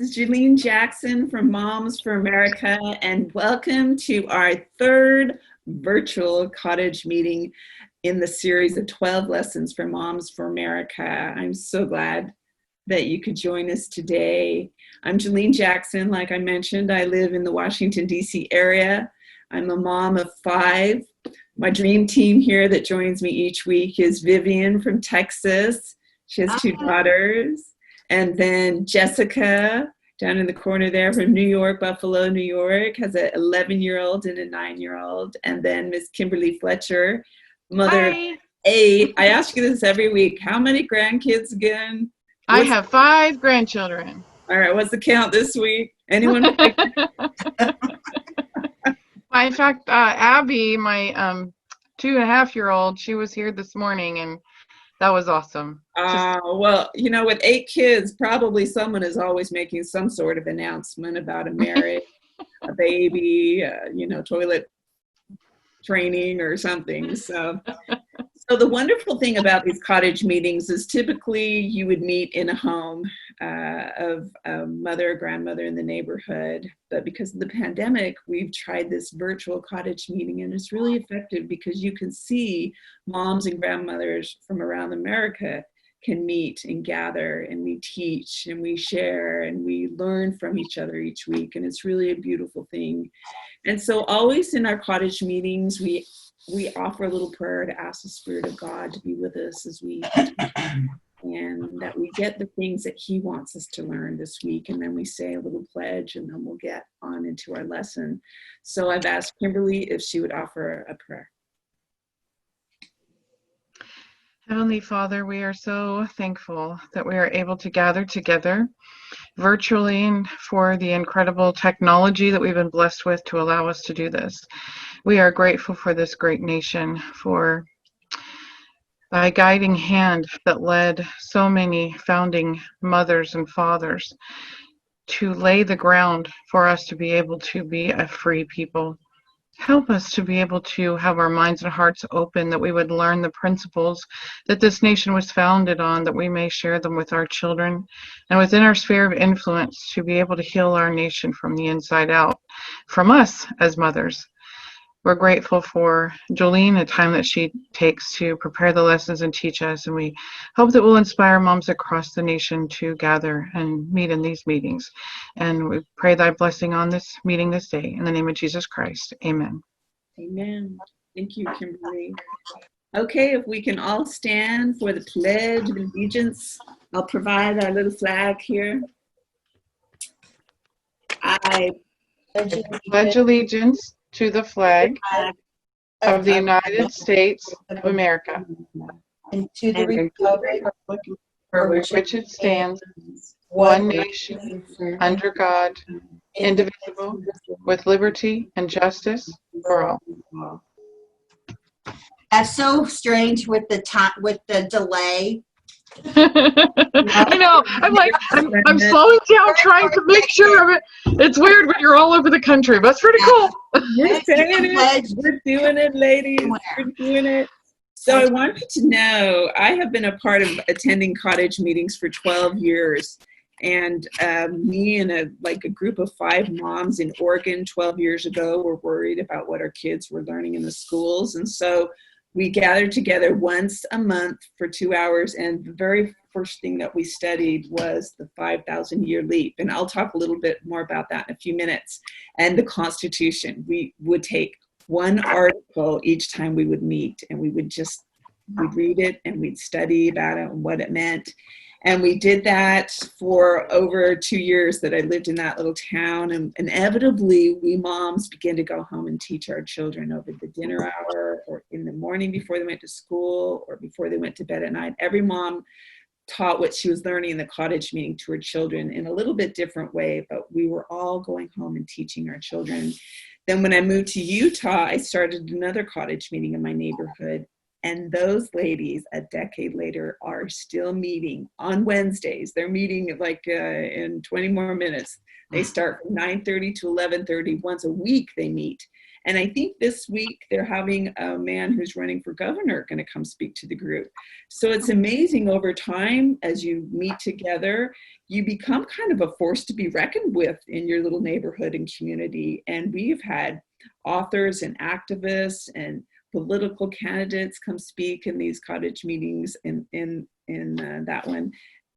is Julene Jackson from Moms for America, and welcome to our third virtual cottage meeting in the series of 12 lessons for Moms for America. I'm so glad that you could join us today. I'm Julene Jackson. Like I mentioned, I live in the Washington, D.C. area. I'm a mom of 5. My dream team here that joins me each week is Vivian from Texas. She has 2 daughters. And then Jessica, down in the corner there from New York, Buffalo, New York, has an 11-year-old and a 9-year-old. And then Miss Kimberly Fletcher, mother of 8. I ask you this every week. How many grandkids again? I have 5 grandchildren. All right, what's the count this week? Anyone? In fact, Abby, my 2.5-year-old, she was here this morning, and that was awesome. Well, you know, with 8 kids, probably someone is always making some sort of announcement about a marriage, a baby, toilet training or something. So the wonderful thing about these cottage meetings is typically you would meet in a home of a mother or grandmother in the neighborhood. But because of the pandemic, we've tried this virtual cottage meeting, and it's really effective because you can see moms and grandmothers from around America can meet and gather, and we teach and we share and we learn from each other each week. And it's really a beautiful thing. And so always in our cottage meetings, we offer a little prayer to ask the Spirit of God to be with us as we and that we get the things that He wants us to learn this week. And then we say a little pledge, and then we'll get on into our lesson. So I've asked Kimberly if she would offer a prayer. Heavenly Father, we are so thankful that we are able to gather together virtually, and for the incredible technology that we've been blessed with to allow us to do this. We are grateful for this great nation, for thy guiding hand that led so many founding mothers and fathers to lay the ground for us to be able to be a free people. Help us to be able to have our minds and hearts open, that we would learn the principles that this nation was founded on, that we may share them with our children, and within our sphere of influence to be able to heal our nation from the inside out, from us as mothers. We're grateful for Jolene, the time that she takes to prepare the lessons and teach us, and we hope that we'll inspire moms across the nation to gather and meet in these meetings. And we pray thy blessing on this meeting this day. In the name of Jesus Christ, amen. Amen. Thank you, Kimberly. Okay, if we can all stand for the Pledge of Allegiance. I'll provide our little flag here. I pledge allegiance to the flag of the United States of America, and to the republic for which it stands, one nation, under God, indivisible, with liberty and justice for all. That's so strange with the time, with the delay. I know. I'm slowing down, trying to make sure of it. It's weird when you're all over the country, but it's pretty cool. We're saying it. We're doing it, ladies. We're doing it. So I want you to know, I have been a part of attending cottage meetings for 12 years. And me and a group of 5 moms in Oregon 12 years ago were worried about what our kids were learning in the schools. And so we gathered together once a month for 2 hours, and the very first thing that we studied was the 5,000-year leap. And I'll talk a little bit more about that in a few minutes. And the Constitution. We would take one article each time we would meet, and we'd read it, and we'd study about it and what it meant. And we did that for over 2 years that I lived in that little town. And inevitably, we moms began to go home and teach our children over the dinner hour, or in the morning before they went to school, or before they went to bed at night. Every mom taught what she was learning in the cottage meeting to her children in a little bit different way, but we were all going home and teaching our children. Then when I moved to Utah, I started another cottage meeting in my neighborhood. And those ladies, a decade later, are still meeting on Wednesdays. They're meeting in 20 more minutes. They start from 9:30 to 11:30. Once a week they meet. And I think this week they're having a man who's running for governor going to come speak to the group. So it's amazing over time, as you meet together, you become kind of a force to be reckoned with in your little neighborhood and community. And we've had authors and activists and political candidates come speak in these cottage meetings in that one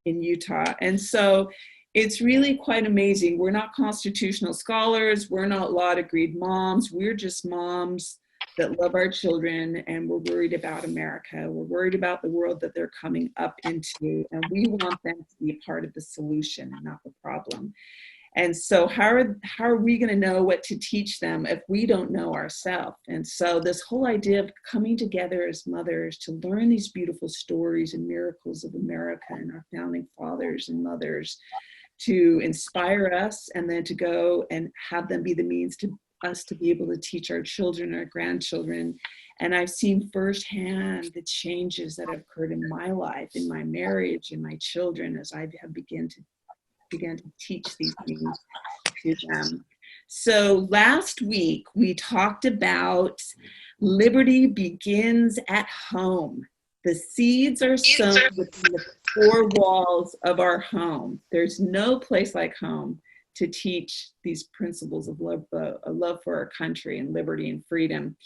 in Utah. And so it's really quite amazing. We're not constitutional scholars. We're not law degreed moms. We're just moms that love our children, and we're worried about America. We're worried about the world that they're coming up into, and we want them to be a part of the solution and not the problem. And so how are we going to know what to teach them if we don't know ourselves? And so this whole idea of coming together as mothers to learn these beautiful stories and miracles of America and our founding fathers and mothers, to inspire us, and then to go and have them be the means to us to be able to teach our children, our grandchildren. And I've seen firsthand the changes that have occurred in my life, in my marriage, in my children, as I have begun to teach these things to them. So last week we talked about liberty begins at home. The seeds are sown within the four walls of our home. There's no place like home to teach these principles of love for our country and liberty and freedom.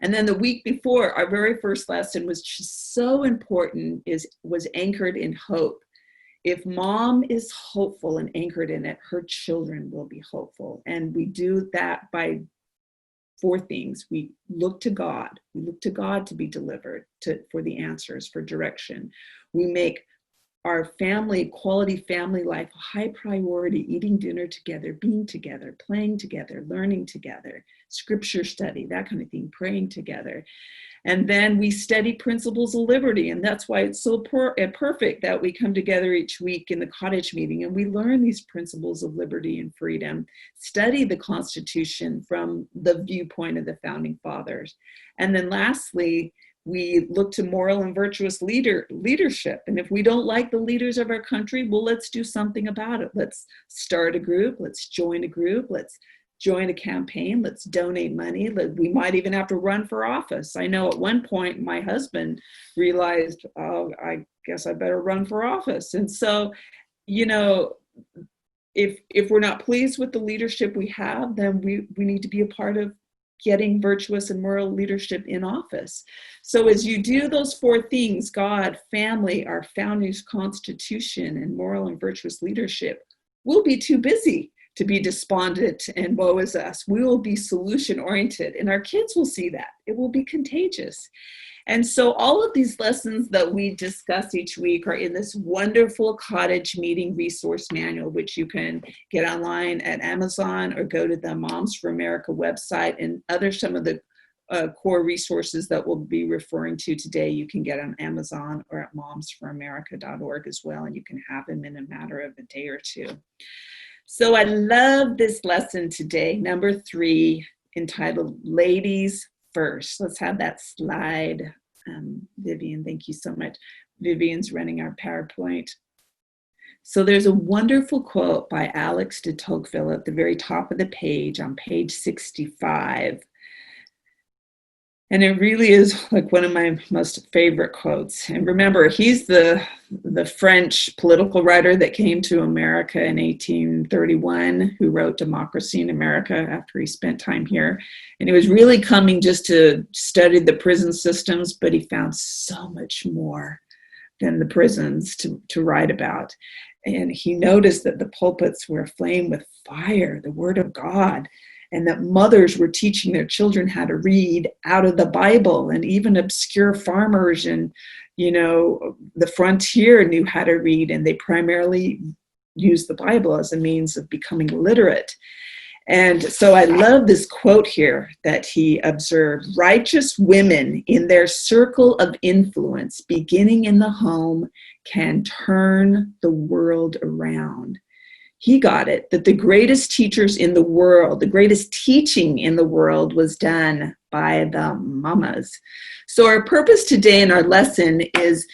And then the week before, our very first lesson was just so important, was anchored in hope. If mom is hopeful and anchored in it, her children will be hopeful. And we do that by four things. We look to God. We look to God to be delivered, for the answers, for direction. We make our quality family life a high priority, eating dinner together, being together, playing together, learning together, scripture study, that kind of thing, praying together. And then we study principles of liberty. And that's why it's so perfect that we come together each week in the cottage meeting and we learn these principles of liberty and freedom, study the Constitution from the viewpoint of the founding fathers. And then lastly, we look to moral and virtuous leadership. And if we don't like the leaders of our country, well, let's do something about it. Let's start a group. Let's join a group. Let's join a campaign. Let's donate money. We might even have to run for office. I know at one point my husband realized, oh, I guess I better run for office. And so, if we're not pleased with the leadership we have, then we need to be a part of getting virtuous and moral leadership in office. So as you do those four things, God, family, our founding constitution, and moral and virtuous leadership, we'll be too busy to be despondent and woe is us. We will be solution oriented, and our kids will see that. It will be contagious. And so all of these lessons that we discuss each week are in this wonderful cottage meeting resource manual, which you can get online at Amazon or go to the Moms for America website, and some of the core resources that we'll be referring to today you can get on Amazon or at momsforamerica.org as well, and you can have them in a matter of a day or two. So I love this lesson today, number 3, entitled Ladies First. Let's have that slide. Vivian, thank you so much. Vivian's running our PowerPoint. So there's a wonderful quote by Alex de Tocqueville at the very top of the page, on page 65. And it really is like one of my most favorite quotes. And remember, he's the French political writer that came to America in 1831, who wrote Democracy in America after he spent time here. And he was really coming just to study the prison systems, but he found so much more than the prisons to write about. And he noticed that the pulpits were aflame with fire, the word of God, and that mothers were teaching their children how to read out of the Bible, and even obscure farmers and, the frontier knew how to read, and they primarily used the Bible as a means of becoming literate. And so I love this quote here that he observed: righteous women in their circle of influence, beginning in the home, can turn the world around. He got it, that the greatest teachers in the world, the greatest teaching in the world was done by the mamas. So our purpose today in our lesson is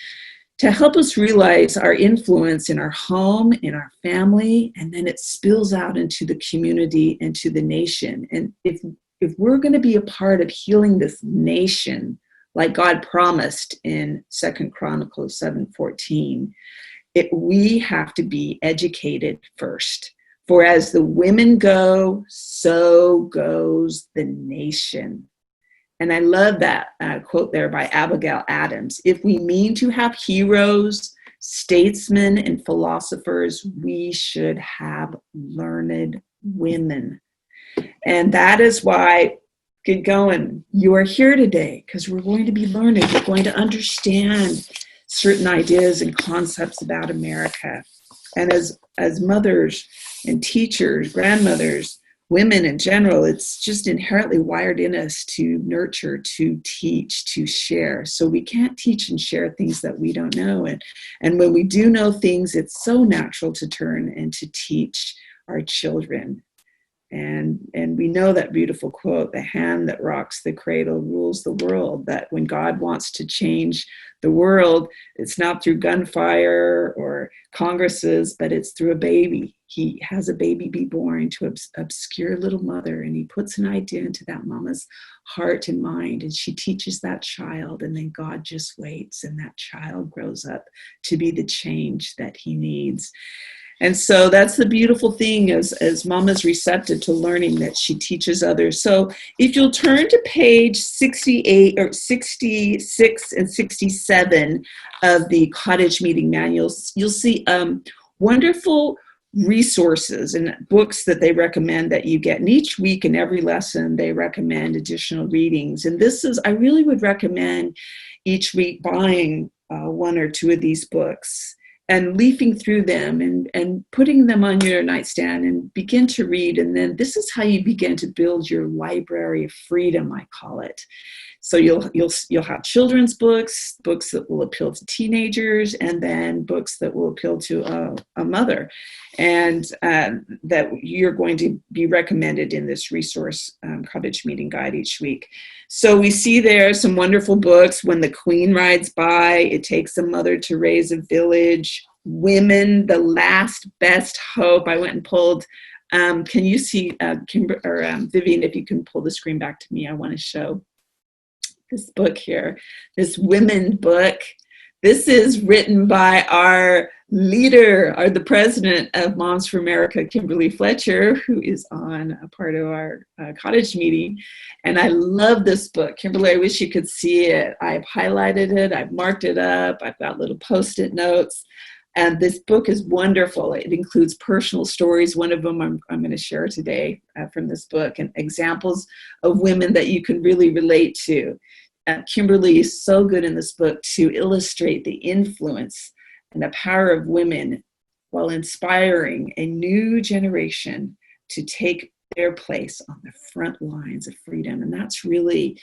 to help us realize our influence in our home, in our family, and then it spills out into the community and to the nation. And if if we're going to be a part of healing this nation, like God promised in 2 Chronicles 7:14, we have to be educated first. For as the women go, so goes the nation. And I love that quote there by Abigail Adams. If we mean to have heroes, statesmen, and philosophers, we should have learned women. And that is why, get going, you are here today, because we're going to be learning. We're going to understand certain ideas and concepts about America. And as mothers and teachers, grandmothers, women in general, it's just inherently wired in us to nurture, to teach, to share. So we can't teach and share things that we don't know. And when we do know things, it's so natural to turn and to teach our children. And we know that beautiful quote, the hand that rocks the cradle rules the world, that when God wants to change the world, it's not through gunfire or congresses, but it's through a baby. He has a baby be born to obscure little mother, and he puts an idea into that mama's heart and mind, and she teaches that child, and then God just waits, and that child grows up to be the change that he needs. And so that's the beautiful thing as mama's receptive to learning, that she teaches others. So if you'll turn to page 68 or 66 and 67 of the Cottage Meeting Manual, you'll see wonderful resources and books that they recommend that you get. And each week in every lesson, they recommend additional readings. And I really would recommend each week buying one or two of these books and leafing through them and putting them on your nightstand and begin to read. And then this is how you begin to build your library of freedom, I call it. So you'll have children's books that will appeal to teenagers, and then books that will appeal to a mother, and that you're going to be recommended in this resource Cottage Meeting Guide each week. So we see there some wonderful books. When the Queen Rides By, It Takes a Mother to Raise a Village, Women, The Last Best Hope. I went and pulled. Can you see, Vivian, if you can pull the screen back to me, I want to show this book here, this women book. This is written by our leader, the president of Moms for America, Kimberly Fletcher, who is on a part of our cottage meeting. And I love this book. Kimberly, I wish you could see it. I've highlighted it. I've marked it up. I've got little Post-it notes. And this book is wonderful. It includes personal stories. One of them I'm going to share today from this book, and examples of women that you can really relate to. Kimberly is so good in this book to illustrate the influence and the power of women while inspiring a new generation to take their place on the front lines of freedom. And that's really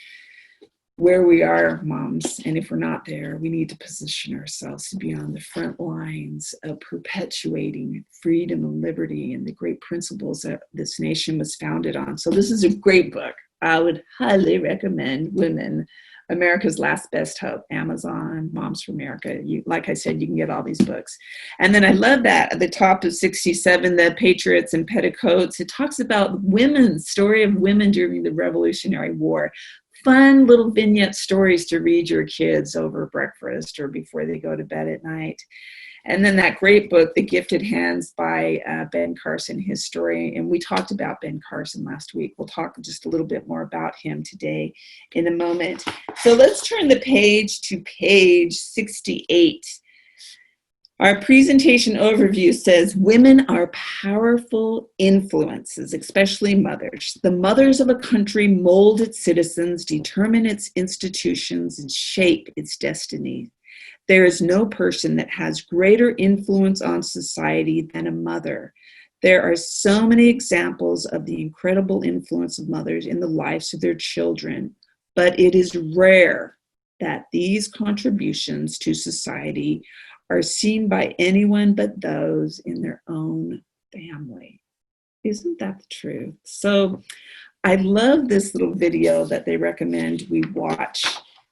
where we are, moms. And if we're not there, we need to position ourselves to be on the front lines of perpetuating freedom and liberty and the great principles that this nation was founded on. So this is a great book. I would highly recommend Women, America's Last Best Hope, Amazon, Moms for America. Like I said, you can get all these books. And then I love that at the top of 67, the Patriots and Petticoats. It talks about women's story of women during the Revolutionary War. Fun little vignette stories to read your kids over breakfast or before they go to bed at night. And then that great book, The Gifted Hands by Ben Carson, his story. And we talked about Ben Carson last week. We'll talk just a little bit more about him today in a moment. So let's turn the page to page 68. Our presentation overview says, women are powerful influences, especially mothers. The mothers of a country mold its citizens, determine its institutions, and shape its destiny. There is no person that has greater influence on society than a mother. There are so many examples of the incredible influence of mothers in the lives of their children, but it is rare that these contributions to society are seen by anyone but those in their own family. Isn't that the truth? So I love this little video that they recommend we watch.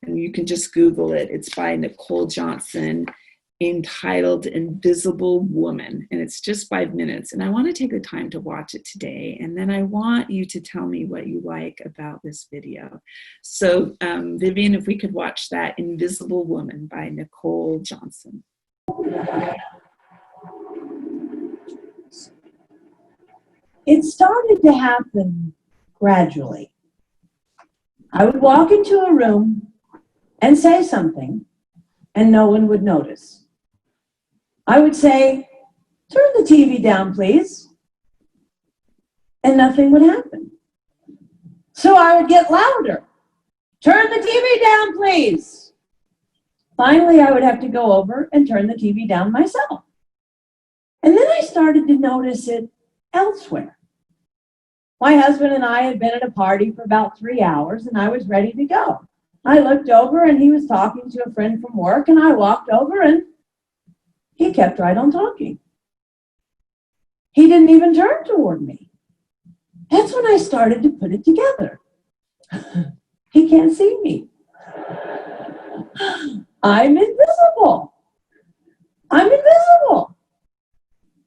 And you can just Google it. It's by Nicole Johnson. entitled Invisible Woman, and it's just 5 minutes, and I want to take the time to watch it today, and then I want you to tell me what you like about this video. So Vivian, if we could watch that, Invisible Woman by Nicole Johnson. It started to happen gradually. I would walk into a room and say something, and no one would notice. I would say, "Turn the TV down, please," and nothing would happen. So I would get louder. "Turn the TV down, please." Finally, I would have to go over and turn the TV down myself. And then I started to notice it elsewhere. My husband and I had been at a party for about 3 hours, and I was ready to go. I looked over, and he was talking to a friend from work, and I walked over, and he kept right on talking. He didn't even turn toward me. That's when I started to put it together. He can't see me. I'm invisible. I'm invisible.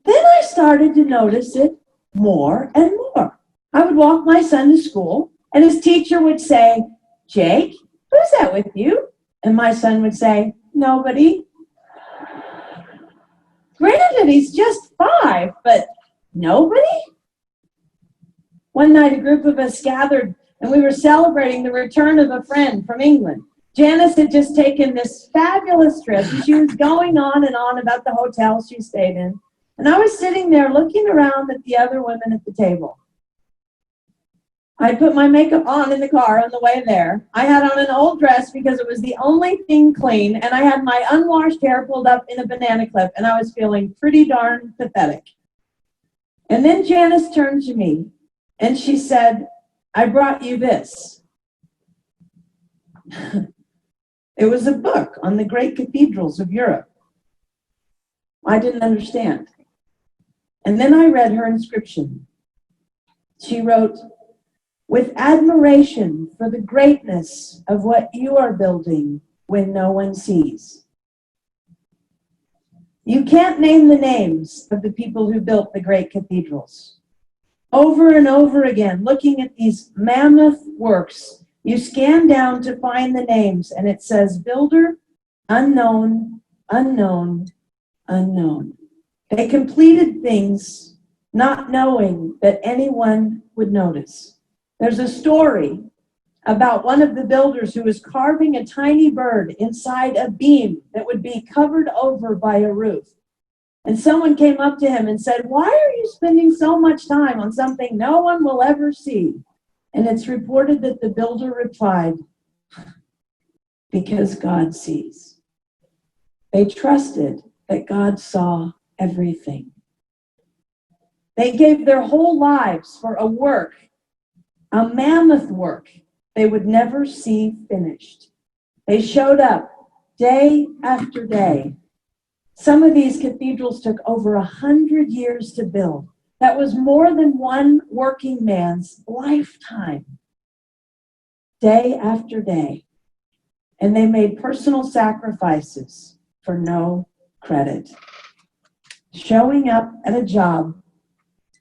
Then I started to notice it more and more. I would walk my son to school, and his teacher would say, "Jake, who's that with you?" And my son would say, "Nobody." Granted, he's just 5, but nobody? One night, a group of us gathered, and we were celebrating the return of a friend from England. Janice had just taken this fabulous trip, and she was going on and on about the hotel she stayed in. And I was sitting there looking around at the other women at the table. I put my makeup on in the car on the way there. I had on an old dress because it was the only thing clean, and I had my unwashed hair pulled up in a banana clip, and I was feeling pretty darn pathetic. And then Janice turned to me, and she said, "I brought you this." It was a book on the great cathedrals of Europe. I didn't understand. And then I read her inscription. She wrote, "With admiration for the greatness of what you are building when no one sees." You can't name the names of the people who built the great cathedrals. Over and over again, looking at these mammoth works, you scan down to find the names, and it says builder, unknown, unknown, unknown. They completed things not knowing that anyone would notice. There's a story about one of the builders who was carving a tiny bird inside a beam that would be covered over by a roof. And someone came up to him and said, "Why are you spending so much time on something no one will ever see?" And it's reported that the builder replied, "Because God sees." They trusted that God saw everything. They gave their whole lives for a work, a mammoth work they would never see finished. They showed up day after day. Some of these cathedrals took over 100 years to build. That was more than one working man's lifetime. Day after day. And they made personal sacrifices for no credit. Showing up at a job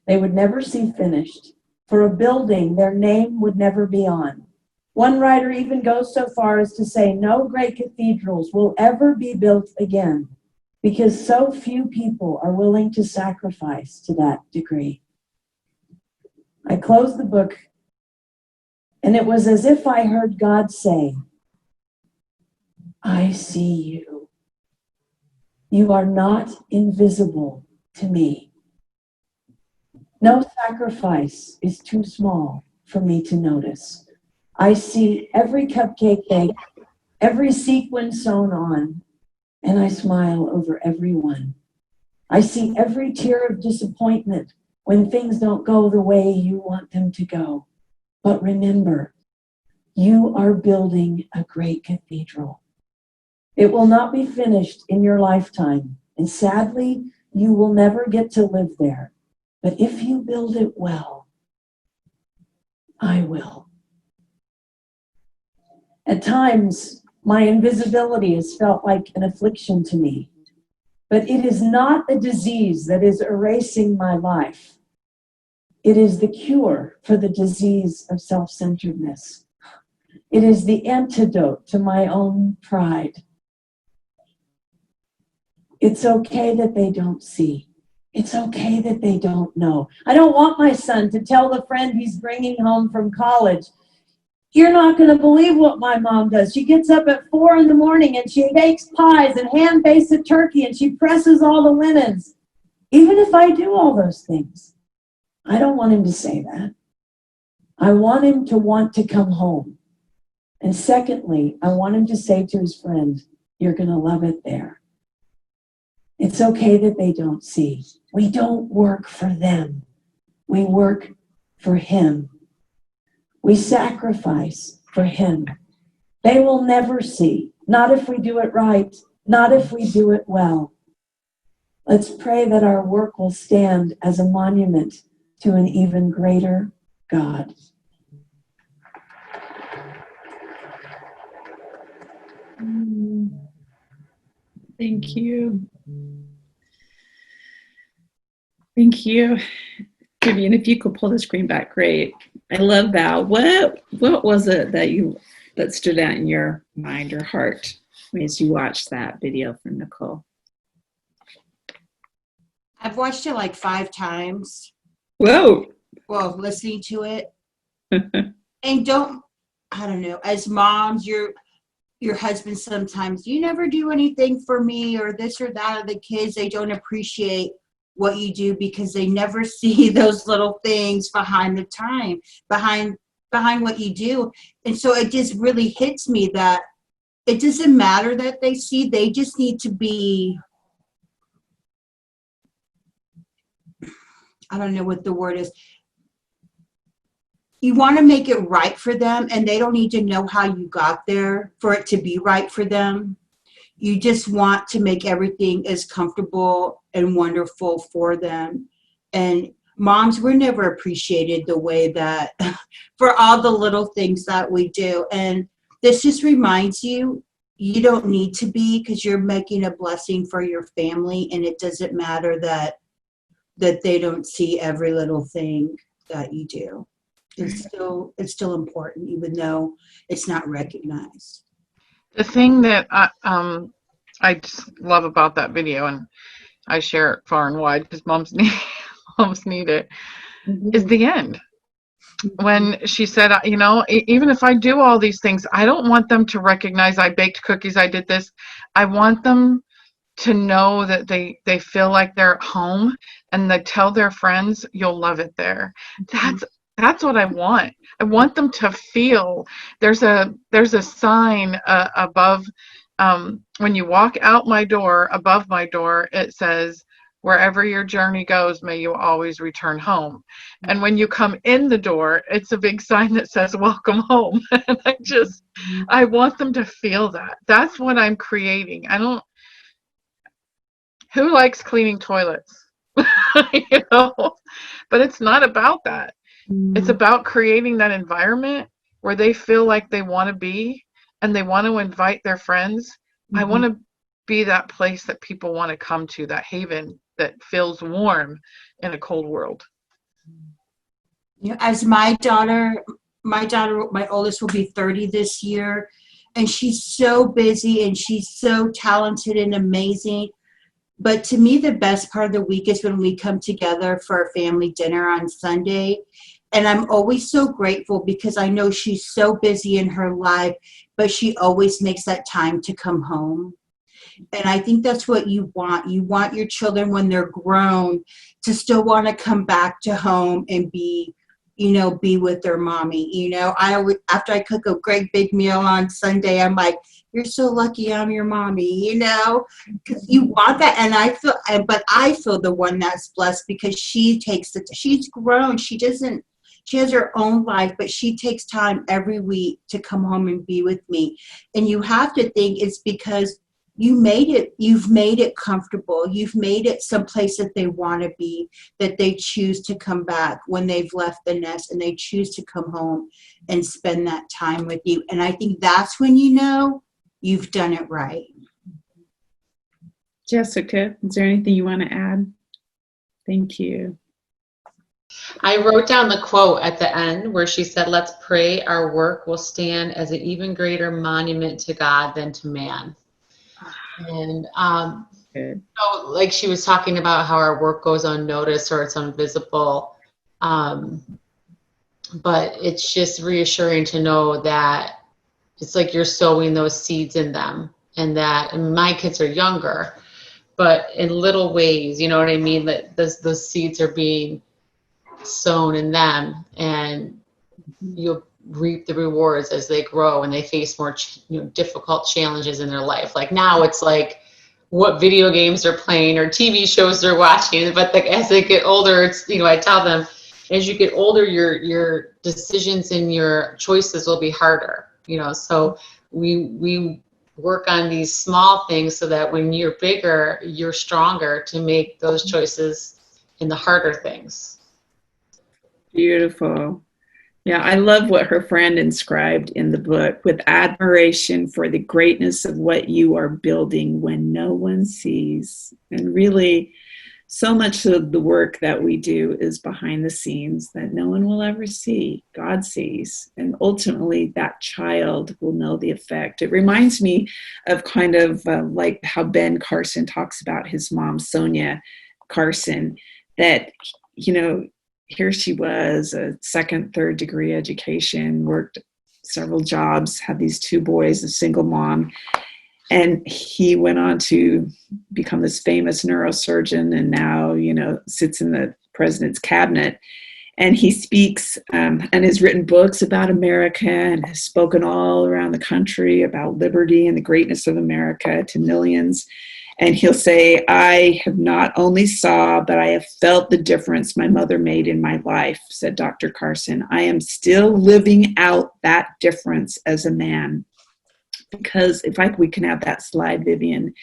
they would never see finished, for a building their name would never be on. One writer even goes so far as to say no great cathedrals will ever be built again, because so few people are willing to sacrifice to that degree. I closed the book, and it was as if I heard God say, "I see you. You are not invisible to me. No sacrifice is too small for me to notice. I see every cupcake baked, every sequin sewn on, and I smile over every one. I see every tear of disappointment when things don't go the way you want them to go. But remember, you are building a great cathedral. It will not be finished in your lifetime, and sadly, you will never get to live there. But if you build it well, I will." At times, my invisibility has felt like an affliction to me. But it is not a disease that is erasing my life. It is the cure for the disease of self-centeredness. It is the antidote to my own pride. It's okay that they don't see. It's okay that they don't know. I don't want my son to tell the friend he's bringing home from college, "You're not going to believe what my mom does. She gets up at 4 in the morning and she bakes pies and hand-bakes a turkey and she presses all the linens." Even if I do all those things, I don't want him to say that. I want him to want to come home. And secondly, I want him to say to his friend, "You're going to love it there." It's okay that they don't see. We don't work for them. We work for him. We sacrifice for him. They will never see. Not if we do it right. Not if we do it well. Let's pray that our work will stand as a monument to an even greater God. Thank you. Thank you. Vivian, if you could pull the screen back, great. I love that. What was it that stood out in your mind or heart as you watched that video from Nicole? I've watched it like 5 times. Whoa. Well, listening to it. And I don't know, as moms, your husband sometimes, "You never do anything for me," or this or that, or the kids, they don't appreciate what you do because they never see those little things behind the time, behind what you do. And so it just really hits me that it doesn't matter that they see, they just need to be, I don't know what the word is. You want to make it right for them, and they don't need to know how you got there for it to be right for them. You just want to make everything as comfortable and wonderful for them. And moms, we're never appreciated the way that for all the little things that we do. And this just reminds you, you don't need to be, because you're making a blessing for your family, and it doesn't matter that they don't see every little thing that you do. It's still important, even though it's not recognized. The thing that I just love about that video, and I share it far and wide because moms need it, is the end. When she said, even if I do all these things, I don't want them to recognize I baked cookies, I did this. I want them to know that they feel like they're at home, and they tell their friends, "You'll love it there." That's what I want. I want them to feel. There's a sign above, when you walk out my door, above my door, it says, "Wherever your journey goes, may you always return home." And when you come in the door, it's a big sign that says, "Welcome home." And I want them to feel that. That's what I'm creating. Who likes cleaning toilets? But it's not about that. It's about creating that environment where they feel like they want to be, and they want to invite their friends. I want to be that place that people want to come to, that haven that feels warm in a cold world. As my oldest will be 30 this year, and she's so busy and she's so talented and amazing. But to me, the best part of the week is when we come together for a family dinner on Sunday. And I'm always so grateful because I know she's so busy in her life, but she always makes that time to come home. And I think that's what you want. You want your children, when they're grown, to still want to come back to home and be with their mommy. I always, after I cook a great big meal on Sunday, I'm like, "You're so lucky I'm your mommy," because you want that. And I feel the one that's blessed because she's grown. She has her own life, but she takes time every week to come home and be with me. And you have to think it's because you've made it comfortable. You've made it someplace that they want to be, that they choose to come back when they've left the nest, and they choose to come home and spend that time with you. And I think that's when you've done it right. Jessica, is there anything you want to add? Thank you. I wrote down the quote at the end where she said, "Let's pray our work will stand as an even greater monument to God than to man." And Good. so, like she was talking about how our work goes unnoticed or it's invisible, but it's just reassuring to know that it's like you're sowing those seeds in them, and that and my kids are younger, but in little ways, you know what I mean, that those seeds are being sown in them, and you'll reap the rewards as they grow and they face more difficult challenges in their life. Like now it's like what video games they're playing or TV shows they're watching, but like as they get older, it's I tell them, as you get older, your decisions and your choices will be harder, so we work on these small things so that when you're bigger, you're stronger to make those choices in the harder things. Beautiful. Yeah, I love what her friend inscribed in the book: with admiration for the greatness of what you are building when no one sees. And really, so much of the work that we do is behind the scenes that no one will ever see. God sees. And ultimately, that child will know the effect. It reminds me of kind of like how Ben Carson talks about his mom, Sonia Carson, that, here she was, a second, third degree education, worked several jobs, had these two boys, a single mom. And he went on to become this famous neurosurgeon and now, sits in the president's cabinet. And he speaks and has written books about America and has spoken all around the country about liberty and the greatness of America to millions. And he'll say, "I have not only saw, but I have felt the difference my mother made in my life," said Dr. Carson. "I am still living out that difference as a man." Because we can have that slide, Vivian,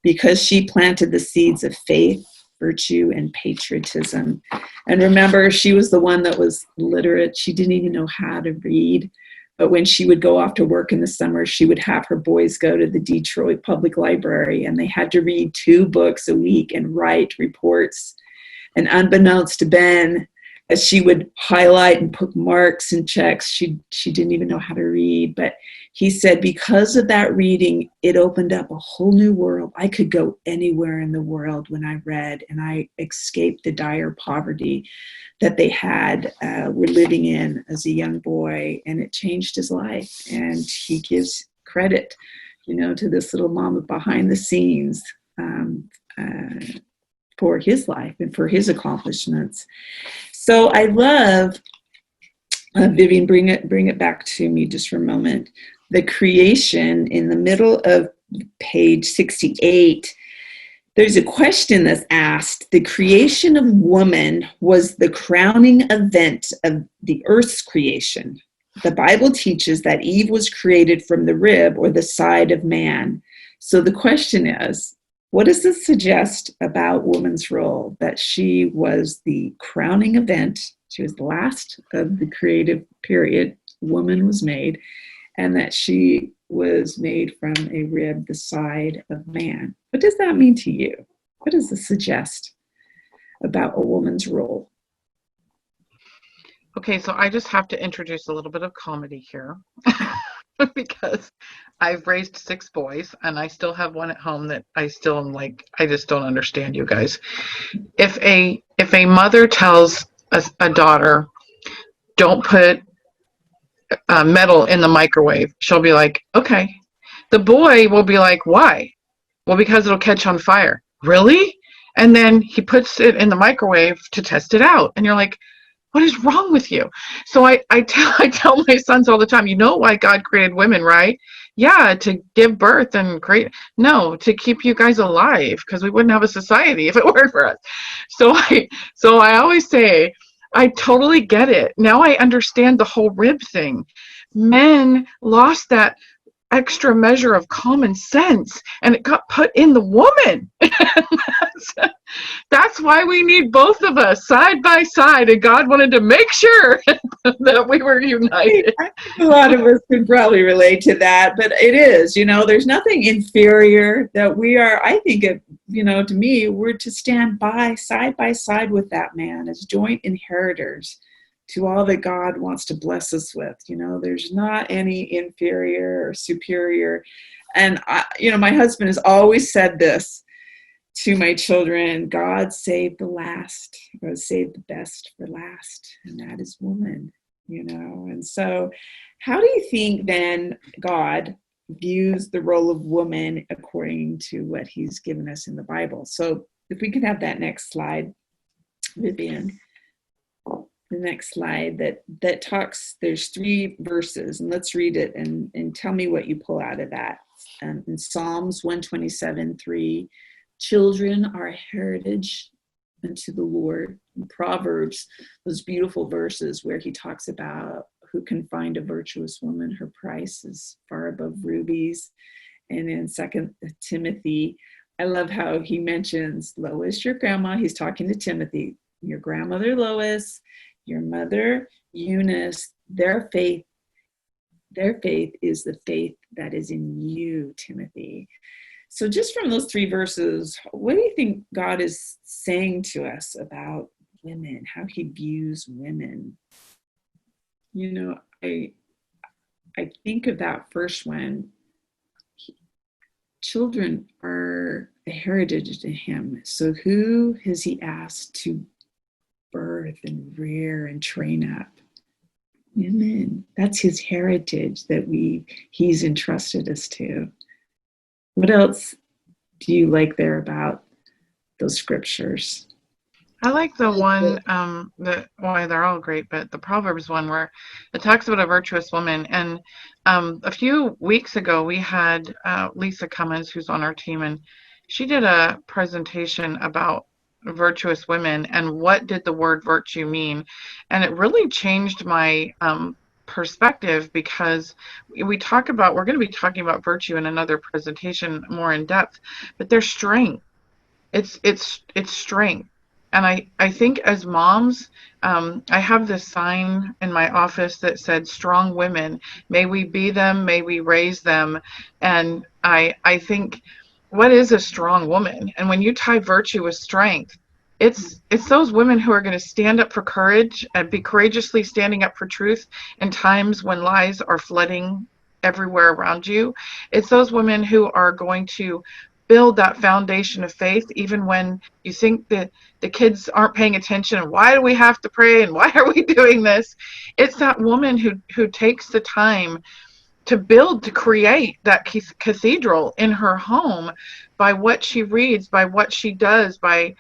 because she planted the seeds of faith, virtue, and patriotism. And remember, she was the one that was literate. She didn't even know how to read. But when she would go off to work in the summer, she would have her boys go to the Detroit Public Library, and they had to read 2 books a week and write reports. And unbeknownst to Ben, as she would highlight and put marks and checks, she didn't even know how to read. But he said, because of that reading, it opened up a whole new world. I could go anywhere in the world when I read, and I escaped the dire poverty that they were living in as a young boy, and it changed his life. And he gives credit, to this little mama behind the scenes for his life and for his accomplishments. So I love, Vivian, bring it back to me just for a moment. The creation in the middle of page 68, there's a question that's asked. The creation of woman was the crowning event of the earth's creation. The Bible teaches that Eve was created from the rib or the side of man. So the question is, what does this suggest about woman's role? That she was the crowning event, she was the last of the creative period, woman was made, and that she was made from a rib, the side of man. What does that mean to you? What does this suggest about a woman's role? Okay, so I just have to introduce a little bit of comedy here because I've raised 6 boys and I still have one at home that I still am like, I just don't understand you guys. If a mother tells a daughter, don't put metal in the microwave, she'll be like, okay. The boy will be like, why? Well, because it'll catch on fire. Really? And then he puts it in the microwave to test it out. And you're like, what is wrong with you? So I tell my sons all the time, you know why God created women, right? Yeah, to give birth and create. No, to keep you guys alive, because we wouldn't have a society if it weren't for us. So I always say, I totally get it. Now I understand the whole rib thing. Men lost that extra measure of common sense, and it got put in the woman. That's why we need both of us side by side, and God wanted to make sure that we were united. I think a lot of us can probably relate to that, but it is, there's nothing inferior that we are. I think it, to me, we're to stand side by side with that man as joint inheritors to all that God wants to bless us with. There's not any inferior or superior. And my husband has always said this to my children: God saved the last, or saved the best for last, and that is woman. And so how do you think then God views the role of woman according to what he's given us in the Bible? So if we could have that next slide, Vivian. The next slide that talks, there's 3 verses, and let's read it and tell me what you pull out of that. In Psalms 127:3, children are a heritage unto the Lord. In Proverbs, those beautiful verses where he talks about who can find a virtuous woman, her price is far above rubies. And in 2 Timothy, I love how he mentions Lois, your grandma. He's talking to Timothy, your grandmother Lois, your mother Eunice, their faith is the faith that is in you, Timothy. So just from those 3 verses, what do you think God is saying to us about women, how he views women? I think of that first one. Children are a heritage to him. So who has he asked to birth and rear and train up? Women. That's his heritage that he's entrusted us to. What else do you like there about those scriptures? I like the one, they're all great, but the Proverbs one where it talks about a virtuous woman. And a few weeks ago, we had Lisa Cummins, who's on our team, and she did a presentation about virtuous women and what did the word virtue mean. And it really changed my perspective, because we're going to be talking about virtue in another presentation more in depth, but there's strength. It's strength. And I think as moms, I have this sign in my office that said, strong women, may we be them, may we raise them. And I think, what is a strong woman? And when you tie virtue with strength, it's those women who are going to stand up for courage and be courageously standing up for truth in times when lies are flooding everywhere around you. It's those women who are going to build that foundation of faith even when you think that the kids aren't paying attention and why do we have to pray and why are we doing this? It's that woman who takes the time to create that cathedral in her home by what she reads, by what she does, by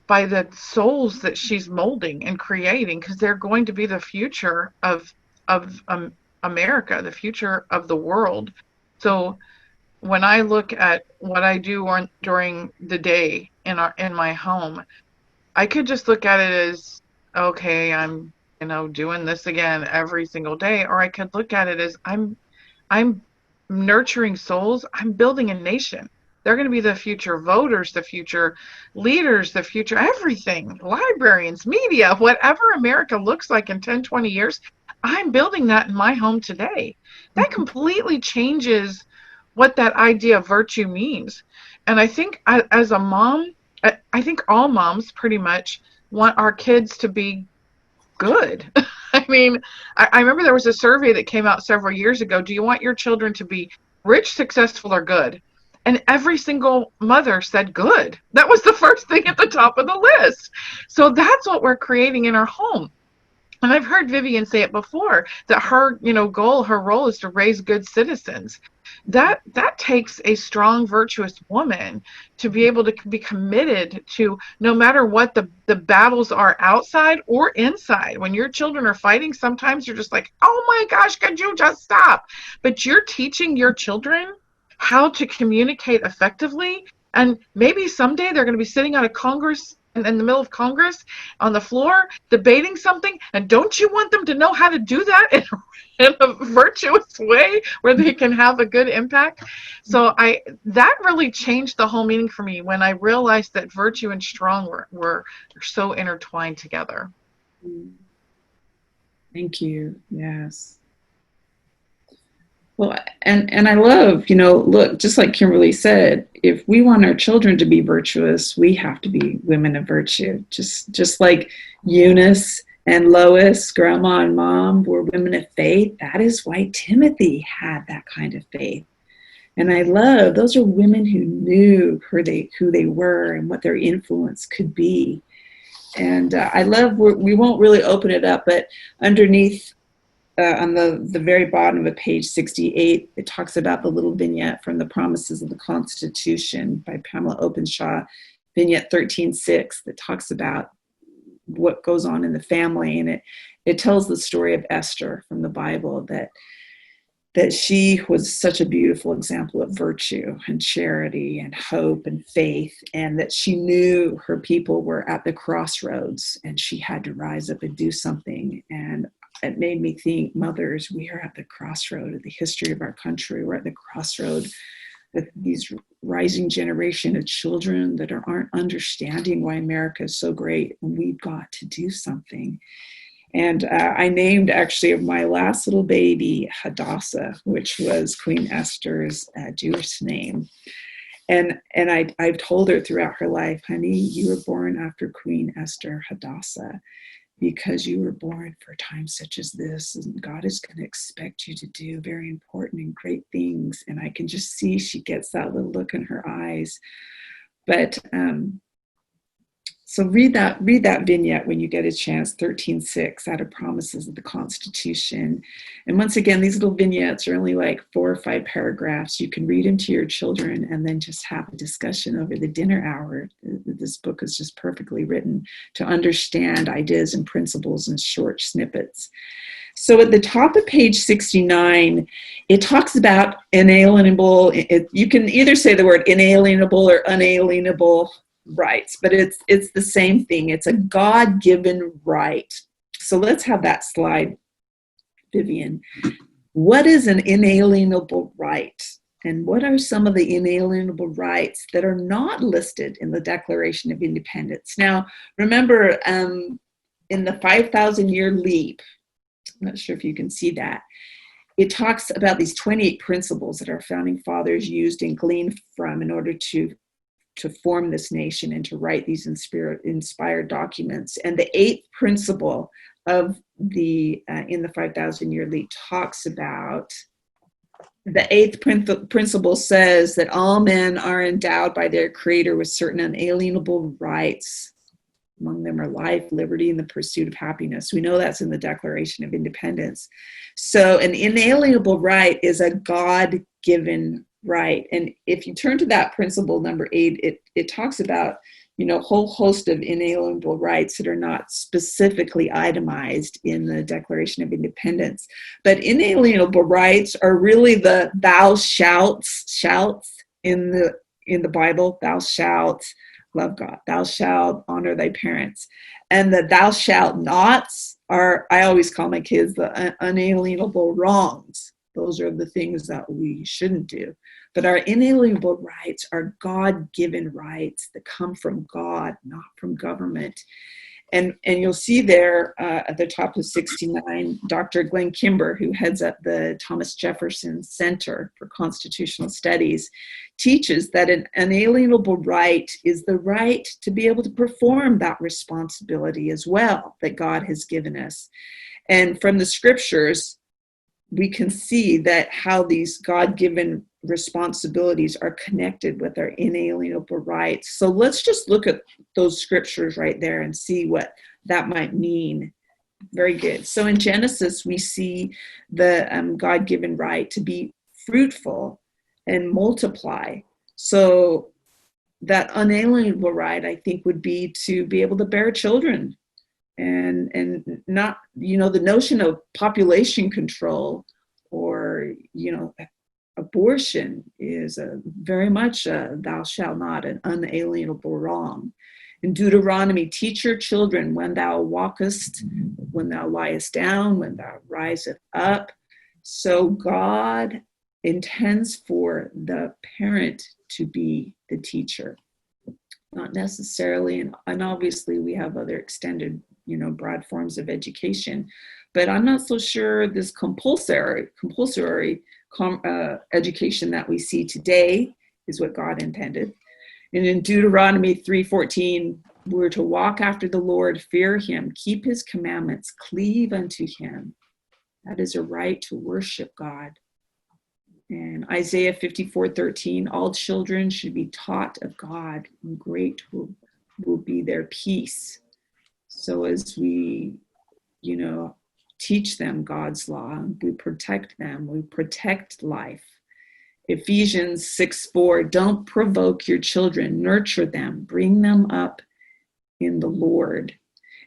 the souls that she's molding and creating, because they're going to be the future of America, the future of the world. So when I look at what I do during the day in my home, I could just look at it as, okay, I'm doing this again every single day, or I could look at it as I'm nurturing souls. I'm building a nation. They're going to be the future voters, the future leaders, the future everything, librarians, media, whatever America looks like in 10, 20 years. I'm building that in my home today. That completely changes what that idea of virtue means. And I think as a mom, I think all moms pretty much want our kids to be good. I mean, I remember there was a survey that came out several years ago. Do you want your children to be rich, successful, or good? And every single mother said good. That was the first thing at the top of the list. So that's what we're creating in our home. And I've heard Vivian say it before, that her, goal, her role is to raise good citizens. That takes a strong, virtuous woman to be able to be committed to, no matter what the battles are outside or inside. When your children are fighting, sometimes you're just like, oh my gosh, could you just stop? But you're teaching your children how to communicate effectively. And maybe someday they're going to be sitting on a Congress in the middle of Congress on the floor debating something, and don't you want them to know how to do that in a virtuous way where they can have a good impact? So that really changed the whole meaning for me when I realized that virtue and strong were so intertwined together. Thank you. Yes. Well, and I love, look, just like Kimberly said, if we want our children to be virtuous, we have to be women of virtue. Just like Eunice and Lois, grandma and mom, were women of faith. That is why Timothy had that kind of faith. And I love, those are women who knew who they were and what their influence could be. And I love, we won't really open it up, but underneath, on the very bottom of page 68, it talks about the little vignette from the Promises of the Constitution by Pamela Openshaw, vignette 13:6, that talks about what goes on in the family. And it tells the story of Esther from the Bible, that she was such a beautiful example of virtue and charity and hope and faith, and that she knew her people were at the crossroads and she had to rise up and do something. And it made me think, mothers, we are at the crossroad of the history of our country. We're at the crossroad with these rising generation of children that aren't understanding why America is so great, and we've got to do something. And I named actually my last little baby Hadassah, which was Queen Esther's Jewish name. And I've told her throughout her life, honey, you were born after Queen Esther, Hadassah, because you were born for times such as this, and God is going to expect you to do very important and great things. And I can just see she gets that little look in her eyes. But so read that vignette when you get a chance, 13:6, out of Promises of the Constitution. And once again, these little vignettes are only like 4 or 5 paragraphs. You can read them to your children and then just have a discussion over the dinner hour. This book is just perfectly written to understand ideas and principles in short snippets. So at the top of page 69, it talks about inalienable. You can either say the word inalienable or unalienable rights, but it's the same thing. It's a God-given right. So let's have that slide, Vivian. What is an inalienable right? And what are some of the inalienable rights that are not listed in the Declaration of Independence? Now, remember, in the 5,000-year leap, I'm not sure if you can see that, it talks about these 28 principles that our founding fathers used and gleaned from in order to form this nation and to write these inspired documents. And the 8th principle of the in the 5,000-year leap talks about, the 8th principle says that all men are endowed by their Creator with certain unalienable rights. Among them are life, liberty, and the pursuit of happiness. We know that's in the Declaration of Independence. So an inalienable right is a God-given right. And if you turn to that principle number 8, it talks about, a whole host of inalienable rights that are not specifically itemized in the Declaration of Independence. But inalienable rights are really the thou shouts in the Bible. Thou shalt love God. Thou shalt honor thy parents. And the thou shalt nots are, I always call my kids, the unalienable wrongs. Those are the things that we shouldn't do. But our inalienable rights are God-given rights that come from God, not from government. And you'll see there at the top of 69, Dr. Glenn Kimber, who heads up the Thomas Jefferson Center for Constitutional Studies, teaches that an inalienable right is the right to be able to perform that responsibility as well that God has given us. And from the scriptures, we can see that how these God-given responsibilities are connected with our inalienable rights. So let's just look at those scriptures right there and see what that might mean. Very good. So in Genesis, we see the God-given right to be fruitful and multiply. So that unalienable right, I think, would be to be able to bear children. And not, the notion of population control or, abortion is very much a thou shalt not, an unalienable wrong. In Deuteronomy, teach your children when thou walkest, when thou liest down, when thou risest up. So God intends for the parent to be the teacher, not necessarily, and obviously we have other extended, broad forms of education, but I'm not so sure this compulsory education that we see today is what God intended. And in Deuteronomy 3:14, we're to walk after the Lord, fear him, keep his commandments, cleave unto him. That is a right to worship God. And Isaiah 54:13, all children should be taught of God, and great will be their peace. So as we, teach them God's law, we protect them, we protect life. Ephesians 6:4, don't provoke your children, nurture them, bring them up in the Lord.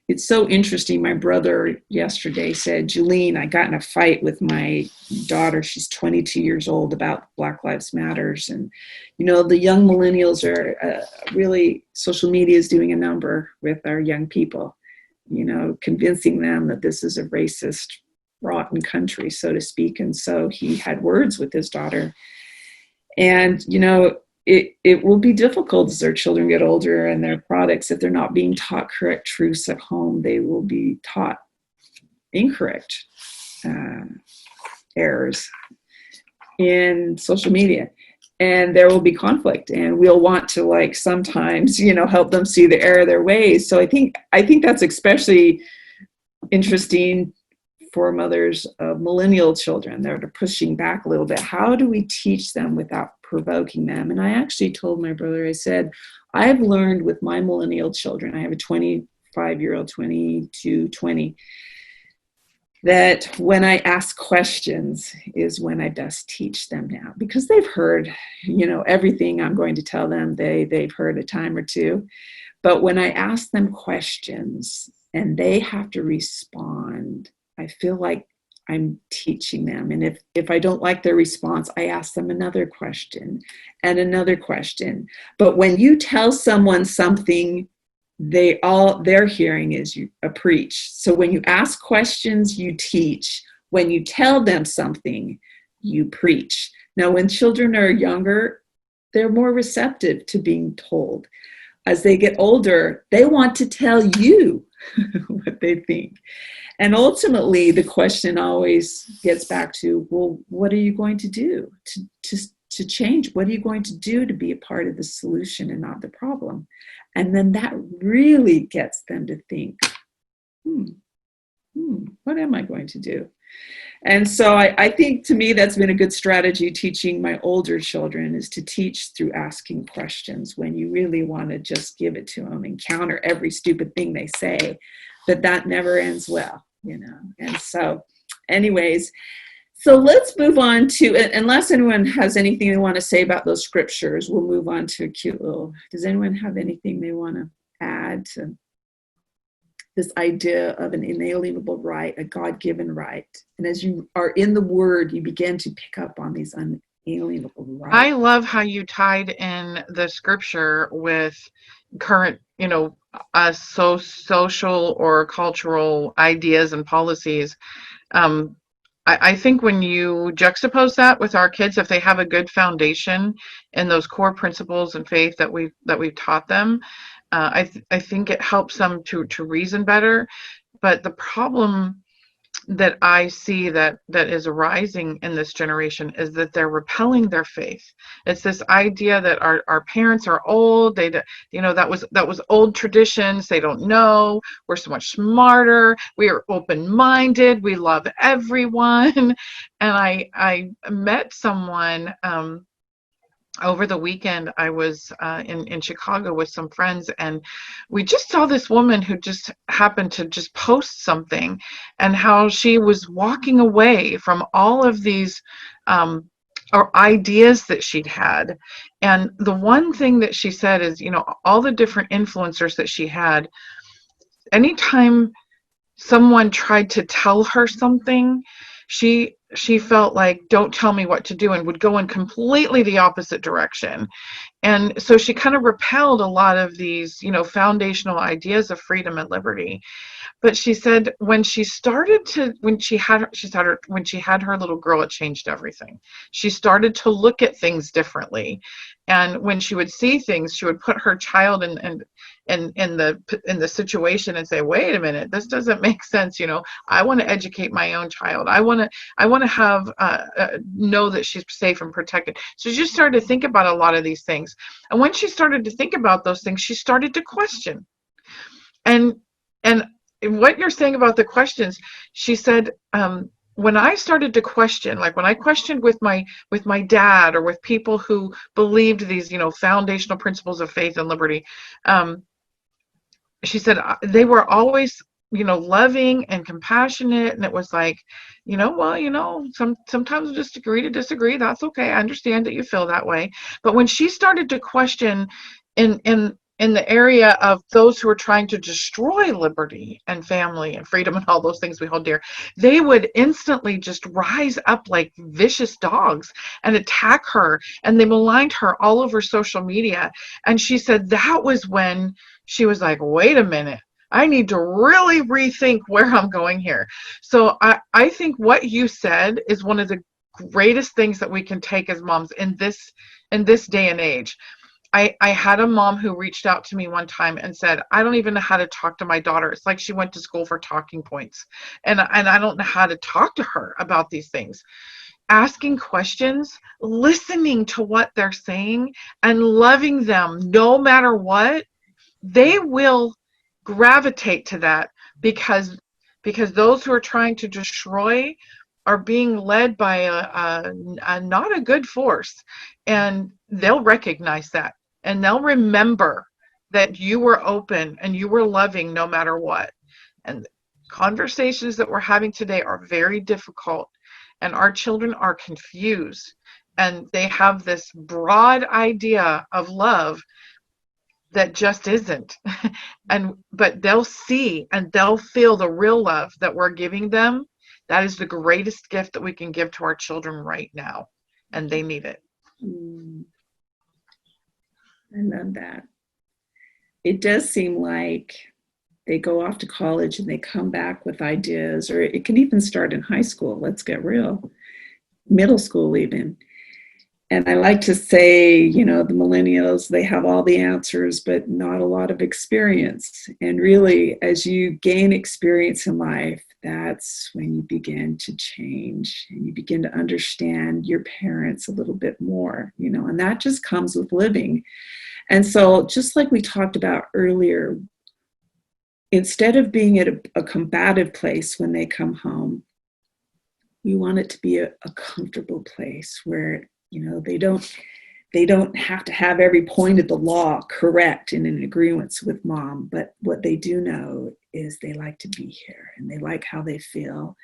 It's so interesting. My brother yesterday said, Julene, I got in a fight with my daughter. She's 22 years old, about Black Lives Matters. And, the young millennials are really, social media is doing a number with our young people, convincing them that this is a racist, rotten country, so to speak. And so he had words with his daughter. And, it will be difficult as their children get older and their products, if they're not being taught correct truths at home, they will be taught incorrect errors in social media. And there will be conflict, and we'll want to sometimes, help them see the error of their ways. So I think that's especially interesting for mothers of millennial children. They're pushing back a little bit. How do we teach them without provoking them? And I actually told my brother, I said, I've learned with my millennial children, I have a 25-year-old, 22, 20, that when I ask questions is when I best teach them now, because they've heard, everything I'm going to tell them, they've heard a time or two. But when I ask them questions and they have to respond, I feel like I'm teaching them. And if I don't like their response, I ask them another question and another question. But when you tell someone something, they're hearing is a preach. So when you ask questions, you teach. When you tell them something, you preach. Now, when children are younger, they're more receptive to being told. As they get older, they want to tell you what they think. And ultimately, the question always gets back to, well, what are you going to do to change? What are you going to do to be a part of the solution and not the problem? And then that really gets them to think, what am I going to do? And so I think, to me, that's been a good strategy, teaching my older children, is to teach through asking questions when you really want to just give it to them and counter every stupid thing they say. But that never ends well, And so anyways, so let's move on to, unless anyone has anything they want to say about those scriptures, we'll move on to a cute little, does anyone have anything they want to add to this idea of an inalienable right, a God-given right? And as you are in the Word, you begin to pick up on these unalienable rights. I love how you tied in the scripture with current, social or cultural ideas and policies. I think when you juxtapose that with our kids, if they have a good foundation in those core principles and faith that we've taught them, I think it helps them to reason better. But the problem that I see that is arising in this generation is that they're repelling their faith. It's this idea that our parents are old. That was old traditions. They don't know. We're so much smarter. We are open-minded. We love everyone. And I met someone over the weekend. I was in Chicago with some friends, and we just saw this woman who just happened to just post something, and how she was walking away from all of these or ideas that she'd had. And the one thing that she said is, all the different influencers that she had, anytime someone tried to tell her something, she felt like, don't tell me what to do, and would go in completely the opposite direction. And so she kind of repelled a lot of these, foundational ideas of freedom and liberty. But she said when she had her little girl, it changed everything. She started to look at things differently. And when she would see things, she would put her child in the situation and say, wait a minute, this doesn't make sense. I want to educate my own child. I want to have know that she's safe and protected. So she just started to think about a lot of these things. And when she started to think about those things, she started to question. And what you're saying about the questions, she said, when I started to question, like when I questioned with my dad or with people who believed these, foundational principles of faith and liberty, she said they were always, loving and compassionate, and it was like, sometimes we just agree to disagree. That's okay. I understand that you feel that way. But when she started to question in the area of those who are trying to destroy liberty and family and freedom and all those things we hold dear, they would instantly just rise up like vicious dogs and attack her, and they maligned her all over social media. And she said that was when she was like, wait a minute, I need to really rethink where I'm going here. So I think what you said is one of the greatest things that we can take as moms in this day and age. I had a mom who reached out to me one time and said, I don't even know how to talk to my daughter. It's like she went to school for talking points. And I don't know how to talk to her about these things. Asking questions, listening to what they're saying, and loving them no matter what, they will gravitate to that because those who are trying to destroy are being led by a not a good force. And they'll recognize that. And they'll remember that you were open and you were loving no matter what. And conversations that we're having today are very difficult. And our children are confused. And they have this broad idea of love that just isn't. But they'll see and they'll feel the real love that we're giving them. That is the greatest gift that we can give to our children right now. And they need it. I love that. It does seem like they go off to college and they come back with ideas, or it can even start in high school. Let's get real. Middle school even. And I like to say, the millennials, they have all the answers, but not a lot of experience. And really, as you gain experience in life, that's when you begin to change and you begin to understand your parents a little bit more, and that just comes with living. And so just like we talked about earlier, instead of being at a combative place when they come home, we want it to be a comfortable place where they don't have to have every point of the law correct and in agreement with mom, but what they do know is they like to be here and they like how they feel.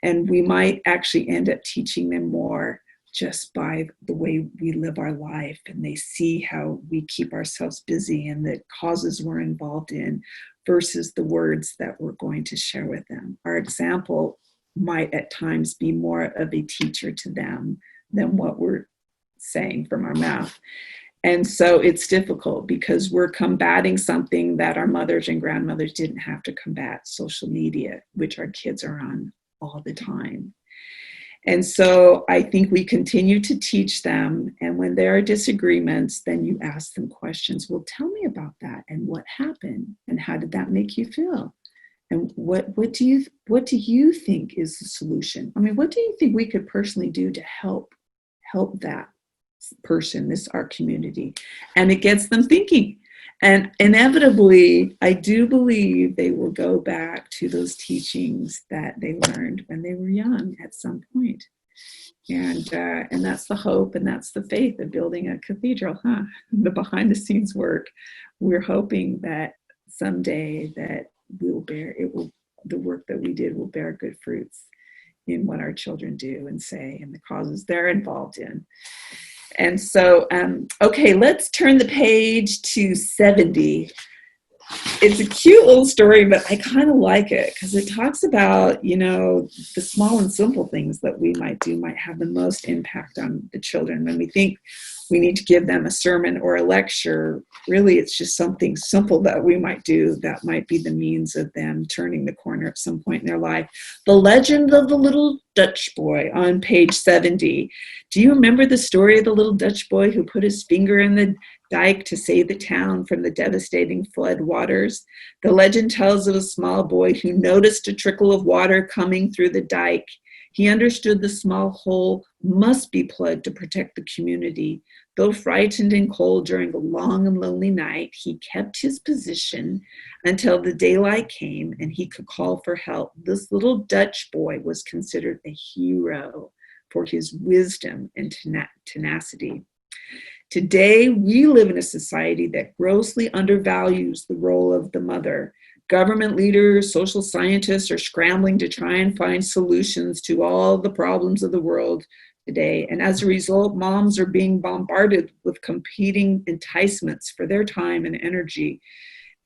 And we might actually end up teaching them more just by the way we live our life, and they see how we keep ourselves busy and the causes we're involved in versus the words that we're going to share with them. Our example might at times be more of a teacher to them than what we're saying from our mouth. And so it's difficult because we're combating something that our mothers and grandmothers didn't have to combat, social media, which our kids are on all the time. And so I think we continue to teach them. And when there are disagreements, then you ask them questions. Well, tell me about that and what happened and how did that make you feel? And what do you think is the solution? I mean, what do you think we could personally do to help that person, our community? And it gets them thinking. And inevitably, I do believe they will go back to those teachings that they learned when they were young at some point. And that's the hope and that's the faith of building a cathedral, the behind the scenes work. We're hoping that someday that the work that we did will bear good fruits in what our children do and say and the causes they're involved in. And so, okay, let's turn the page to 70. It's a cute little story, but I kind of like it because it talks about, the small and simple things that we might do might have the most impact on the children. When we think we need to give them a sermon or a lecture. Really, it's just something simple that we might do that might be the means of them turning the corner at some point in their life. The Legend of the Little Dutch Boy on page 70. Do you remember the story of the little Dutch boy who put his finger in the dike to save the town from the devastating flood waters? The legend tells of a small boy who noticed a trickle of water coming through the dike. He understood the small hole must be plugged to protect the community. Though frightened and cold during a long and lonely night, he kept his position until the daylight came and he could call for help. This little Dutch boy was considered a hero for his wisdom and tenacity. Today, we live in a society that grossly undervalues the role of the mother. Government leaders, social scientists are scrambling to try and find solutions to all the problems of the world today. And as a result, moms are being bombarded with competing enticements for their time and energy.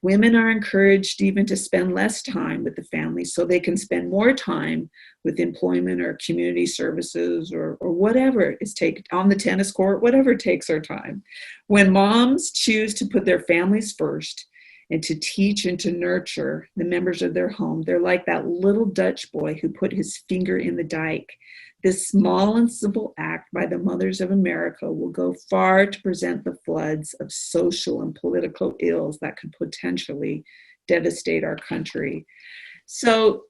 Women are encouraged even to spend less time with the family so they can spend more time with employment or community services or whatever is taken on the tennis court, whatever takes our time. When moms choose to put their families first and to teach and to nurture the members of their home, they're like that little Dutch boy who put his finger in the dike. This small and simple act by the mothers of America will go far to prevent the floods of social and political ills that could potentially devastate our country. So,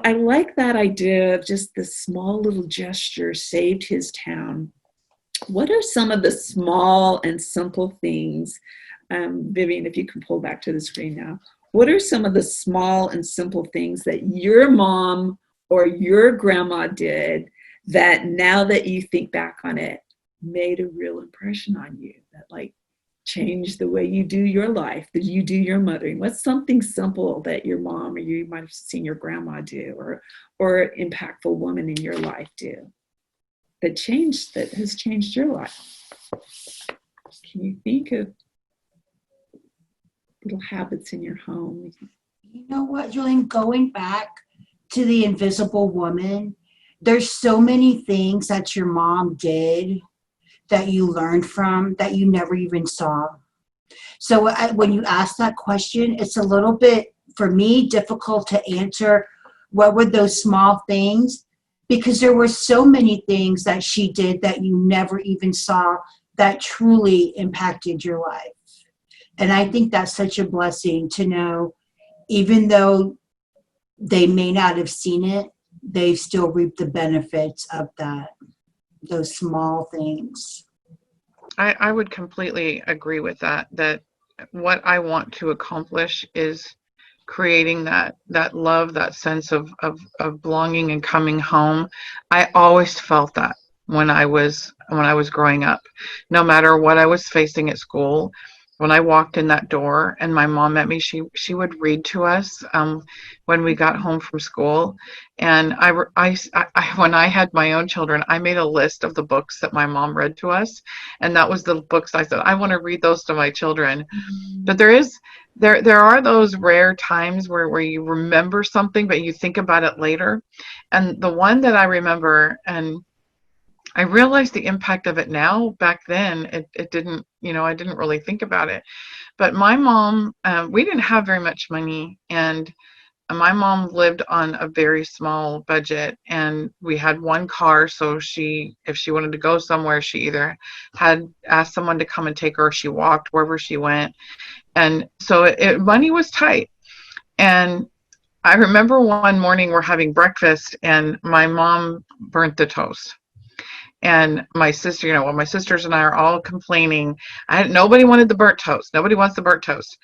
I like that idea of just the small little gesture saved his town. What are some of the small and simple things, Vivian, if you can pull back to the screen now, what are some of the small and simple things that your mom or your grandma did that now that you think back on it made a real impression on you, that like changed the way you do your life, that you do your mothering? What's something simple that your mom or you might have seen your grandma do or impactful woman in your life do that has changed your life? Can you think of little habits in your home? You know what, Julian, going back to the Invisible Woman, there's so many things that your mom did that you learned from that you never even saw. So when you ask that question, it's a little bit, for me, difficult to answer what were those small things, because there were so many things that she did that you never even saw that truly impacted your life. And I think that's such a blessing to know, even though they may not have seen it, they still reap the benefits of those small things. I would completely agree with that what I want to accomplish is creating that love, that sense of belonging and coming home. I always felt that when I was growing up, no matter what I was facing at school. When I walked in that door and my mom met me, she would read to us when we got home from school. And I, when I had my own children, I made a list of the books that my mom read to us, and that was the books I said I want to read those to my children. But there are those rare times where you remember something, but you think about it later. And the one that I remember, and I realize the impact of it now. Back then, it didn't, I didn't really think about it. But my mom, we didn't have very much money, and my mom lived on a very small budget, and we had one car. So if she wanted to go somewhere, she either had asked someone to come and take her, or she walked wherever she went. And so money was tight. And I remember one morning we're having breakfast, and my mom burnt the toast. And my sister, my sisters and I are all complaining. Nobody wanted the burnt toast. Nobody wants the burnt toast.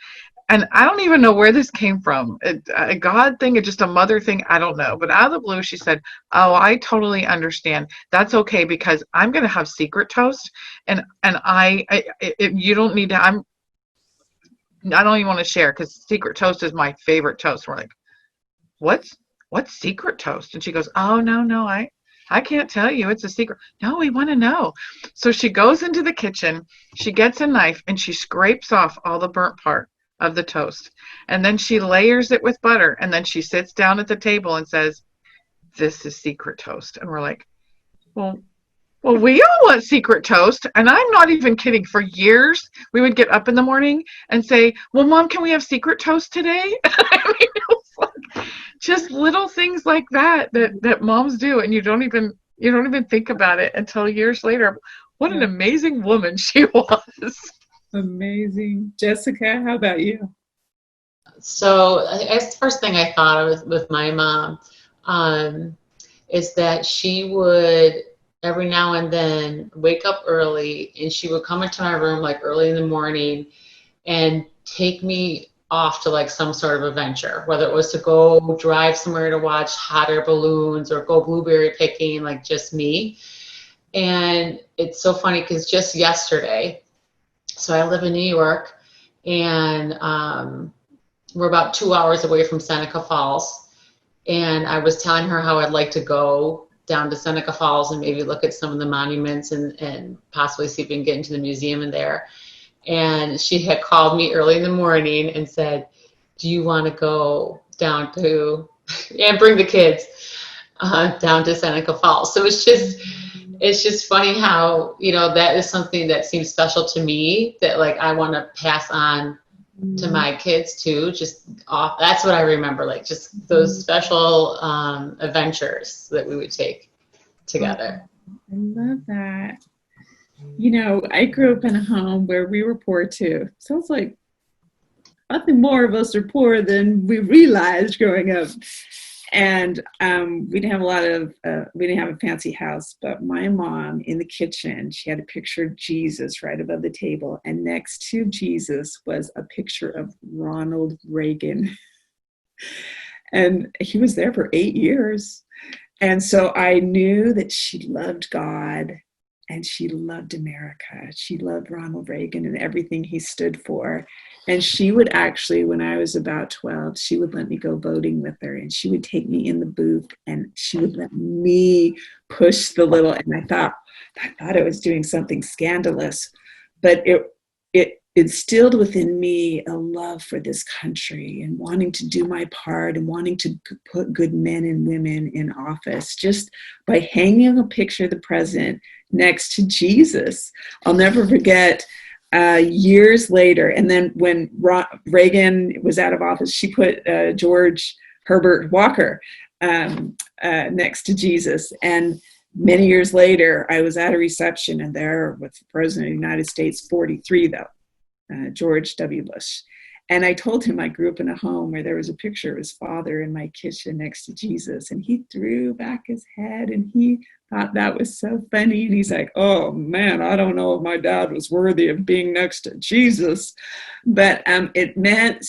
And I don't even know where this came from. A God thing, it's just a mother thing. I don't know. But out of the blue, she said, "Oh, I totally understand. That's okay, because I'm going to have secret toast. And you don't need to, I don't even want to share, because secret toast is my favorite toast." We're like, what's secret toast? And she goes, "Oh, no, I can't tell you. It's a secret." "No, we want to know." So she goes into the kitchen, she gets a knife, and she scrapes off all the burnt part of the toast. And then she layers it with butter. And then she sits down at the table and says, "This is secret toast." And we're like, well, Well, we all want secret toast, and I'm not even kidding. For years, we would get up in the morning and say, "Well, Mom, can we have secret toast today?" I mean, it was like just little things like that moms do, and you don't even think about it until years later. What an amazing woman she was. Amazing. Jessica, how about you? So I guess the first thing I thought of with my mom is that she would every now and then wake up early, and she would come into my room like early in the morning and take me off to like some sort of adventure, whether it was to go drive somewhere to watch hot air balloons or go blueberry picking, like just me. And it's so funny because just yesterday, so I live in New York, and we're about 2 hours away from Seneca Falls. And I was telling her how I'd like to go down to Seneca Falls and maybe look at some of the monuments and possibly see if we can get into the museum in there. And she had called me early in the morning and said, "Do you want to go down to, and bring the kids down to Seneca Falls?" So it's just funny how, that is something that seems special to me that like I want to pass on to my kids too. That's what I remember, like just those special adventures that we would take together. I love that. I grew up in a home where we were poor too. Sounds like nothing more of us are poor than we realized growing up. And we didn't have a fancy house, but my mom in the kitchen, she had a picture of Jesus right above the table. And next to Jesus was a picture of Ronald Reagan. And he was there for 8 years. And so I knew that she loved God and she loved America. She loved Ronald Reagan and everything he stood for. And she would actually, when I was about 12, she would let me go voting with her, and she would take me in the booth and she would let me push the little, and I thought I was doing something scandalous, but it instilled within me a love for this country and wanting to do my part and wanting to put good men and women in office just by hanging a picture of the president next to Jesus. I'll never forget years later, and then when Reagan was out of office, she put George Herbert Walker next to Jesus. And many years later, I was at a reception, and there with the President of the United States, 43 though, George W. Bush. And I told him I grew up in a home where there was a picture of his father in my kitchen next to Jesus. And he threw back his head and he thought that was so funny. And he's like, "Oh man, I don't know if my dad was worthy of being next to Jesus." But it meant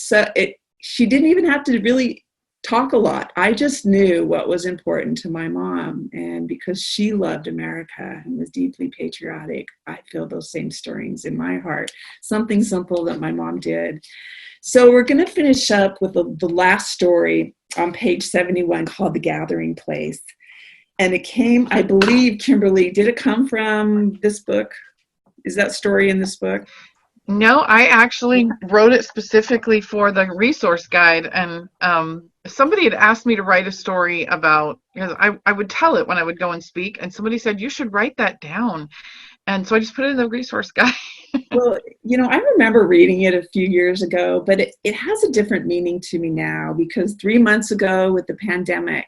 she didn't even have to really talk a lot. I just knew what was important to my mom. And because she loved America and was deeply patriotic, I feel those same stirrings in my heart. Something simple that my mom did. So we're going to finish up with the last story on page 71 called The Gathering Place. And it came, I believe, Kimberly, did it come from this book? Is that story in this book? No, I actually wrote it specifically for the resource guide. And somebody had asked me to write a story about, because I would tell it when I would go and speak. And somebody said, "You should write that down." And so I just put it in the resource guide. Well, I remember reading it a few years ago, but it has a different meaning to me now because 3 months ago with the pandemic,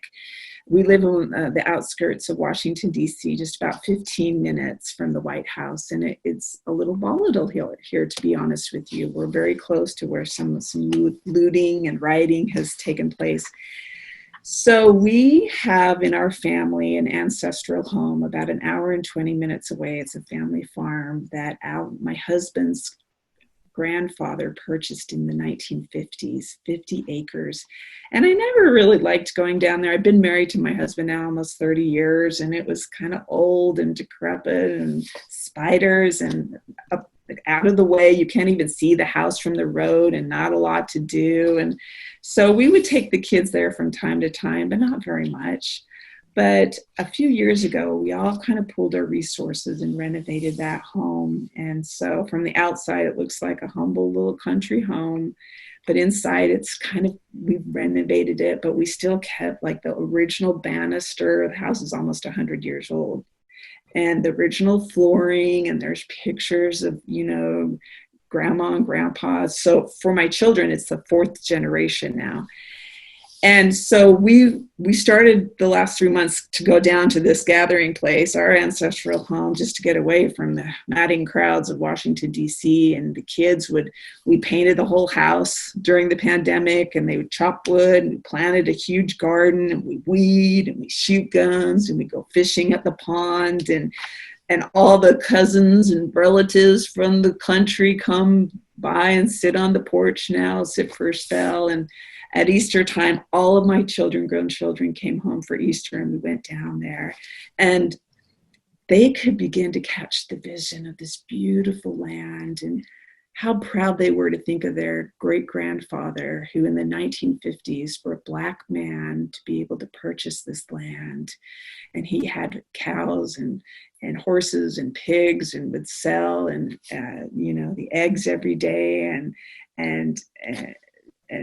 we live on the outskirts of Washington, D.C., just about 15 minutes from the White House. And it's a little volatile here, to be honest with you. We're very close to where some looting and rioting has taken place. So we have in our family an ancestral home about an hour and 20 minutes away. It's a family farm that my husband's grandfather purchased in the 1950s, 50 acres. And I never really liked going down there. I've been married to my husband now almost 30 years, and it was kind of old and decrepit and spiders and out of the way. You can't even see the house from the road and not a lot to do. And so we would take the kids there from time to time, but not very much. But a few years ago, we all kind of pooled our resources and renovated that home. And so from the outside, it looks like a humble little country home. But inside, it's we've renovated it, but we still kept like the original banister. The house is almost 100 years old. and the original flooring, and there's pictures of, grandma and grandpa. So for my children, it's the fourth generation now. And so we started the last 3 months to go down to this gathering place, our ancestral home, just to get away from the madding crowds of Washington, D.C. And the kids we painted the whole house during the pandemic, and they would chop wood, and we planted a huge garden, and we weed, and we shoot guns, and we go fishing at the pond, and all the cousins and relatives from the country come by and sit on the porch now, sit for a spell. And at Easter time, all of my grown children came home for Easter, and we went down there. And they could begin to catch the vision of this beautiful land, and how proud they were to think of their great-grandfather, who in the 1950s, for a Black man to be able to purchase this land. And he had cows and horses and pigs, and would sell, and the eggs every day, and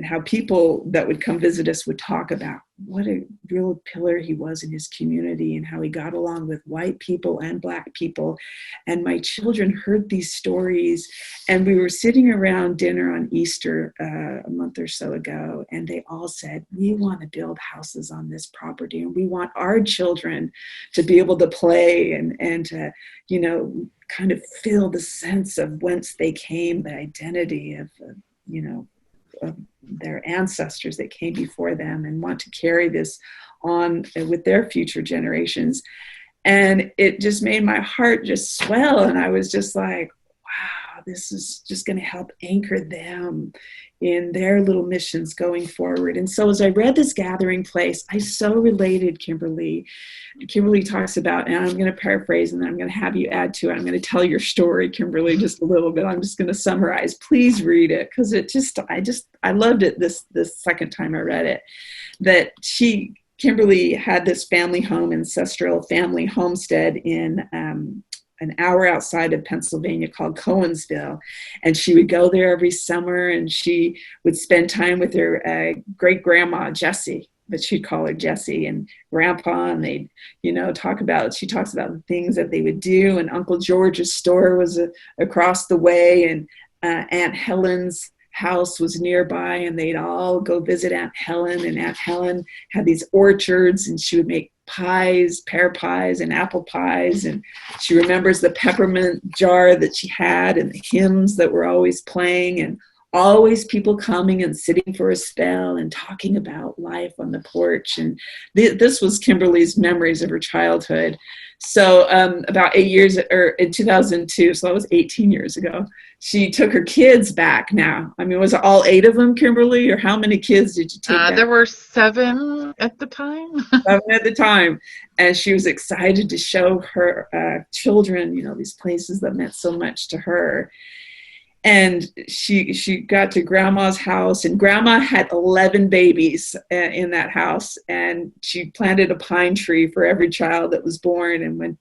how people that would come visit us would talk about what a real pillar he was in his community, and how he got along with white people and Black people. And my children heard these stories, and we were sitting around dinner on Easter a month or so ago, and they all said, we want to build houses on this property, and we want our children to be able to play and to, kind of feel the sense of whence they came, the identity of their ancestors that came before them, and want to carry this on with their future generations. And it just made my heart just swell. And I was just like, wow, this is just going to help anchor them in their little missions going forward. And so as I read this gathering place, I so related, Kimberly. Kimberly talks about, and I'm going to paraphrase, and then I'm going to have you add to it. I'm going to tell your story, Kimberly, just a little bit. I'm just going to summarize. Please read it, because I loved it this second time I read it. That Kimberly had this family home, ancestral family homestead in an hour outside of Pennsylvania called Cowansville. And she would go there every summer, and she would spend time with her great-grandma, Jessie, but she'd call her Jessie, and Grandpa, and they'd, she talks about the things that they would do. And Uncle George's store was across the way, and Aunt Helen's house was nearby, and they'd all go visit Aunt Helen. And Aunt Helen had these orchards, and she would make pies, pear pies and apple pies. And she remembers the peppermint jar that she had, and the hymns that were always playing, and always people coming and sitting for a spell and talking about life on the porch. And this was Kimberly's memories of her childhood. So about 8 years, or in 2002, so that was 18 years ago, she took her kids back now. I mean, was it all 8 of them, Kimberly, or how many kids did you take back? There were 7 at the time. 7 at the time. And she was excited to show her children, these places that meant so much to her. And she got to Grandma's house, and Grandma had 11 babies in that house, and she planted a pine tree for every child that was born. And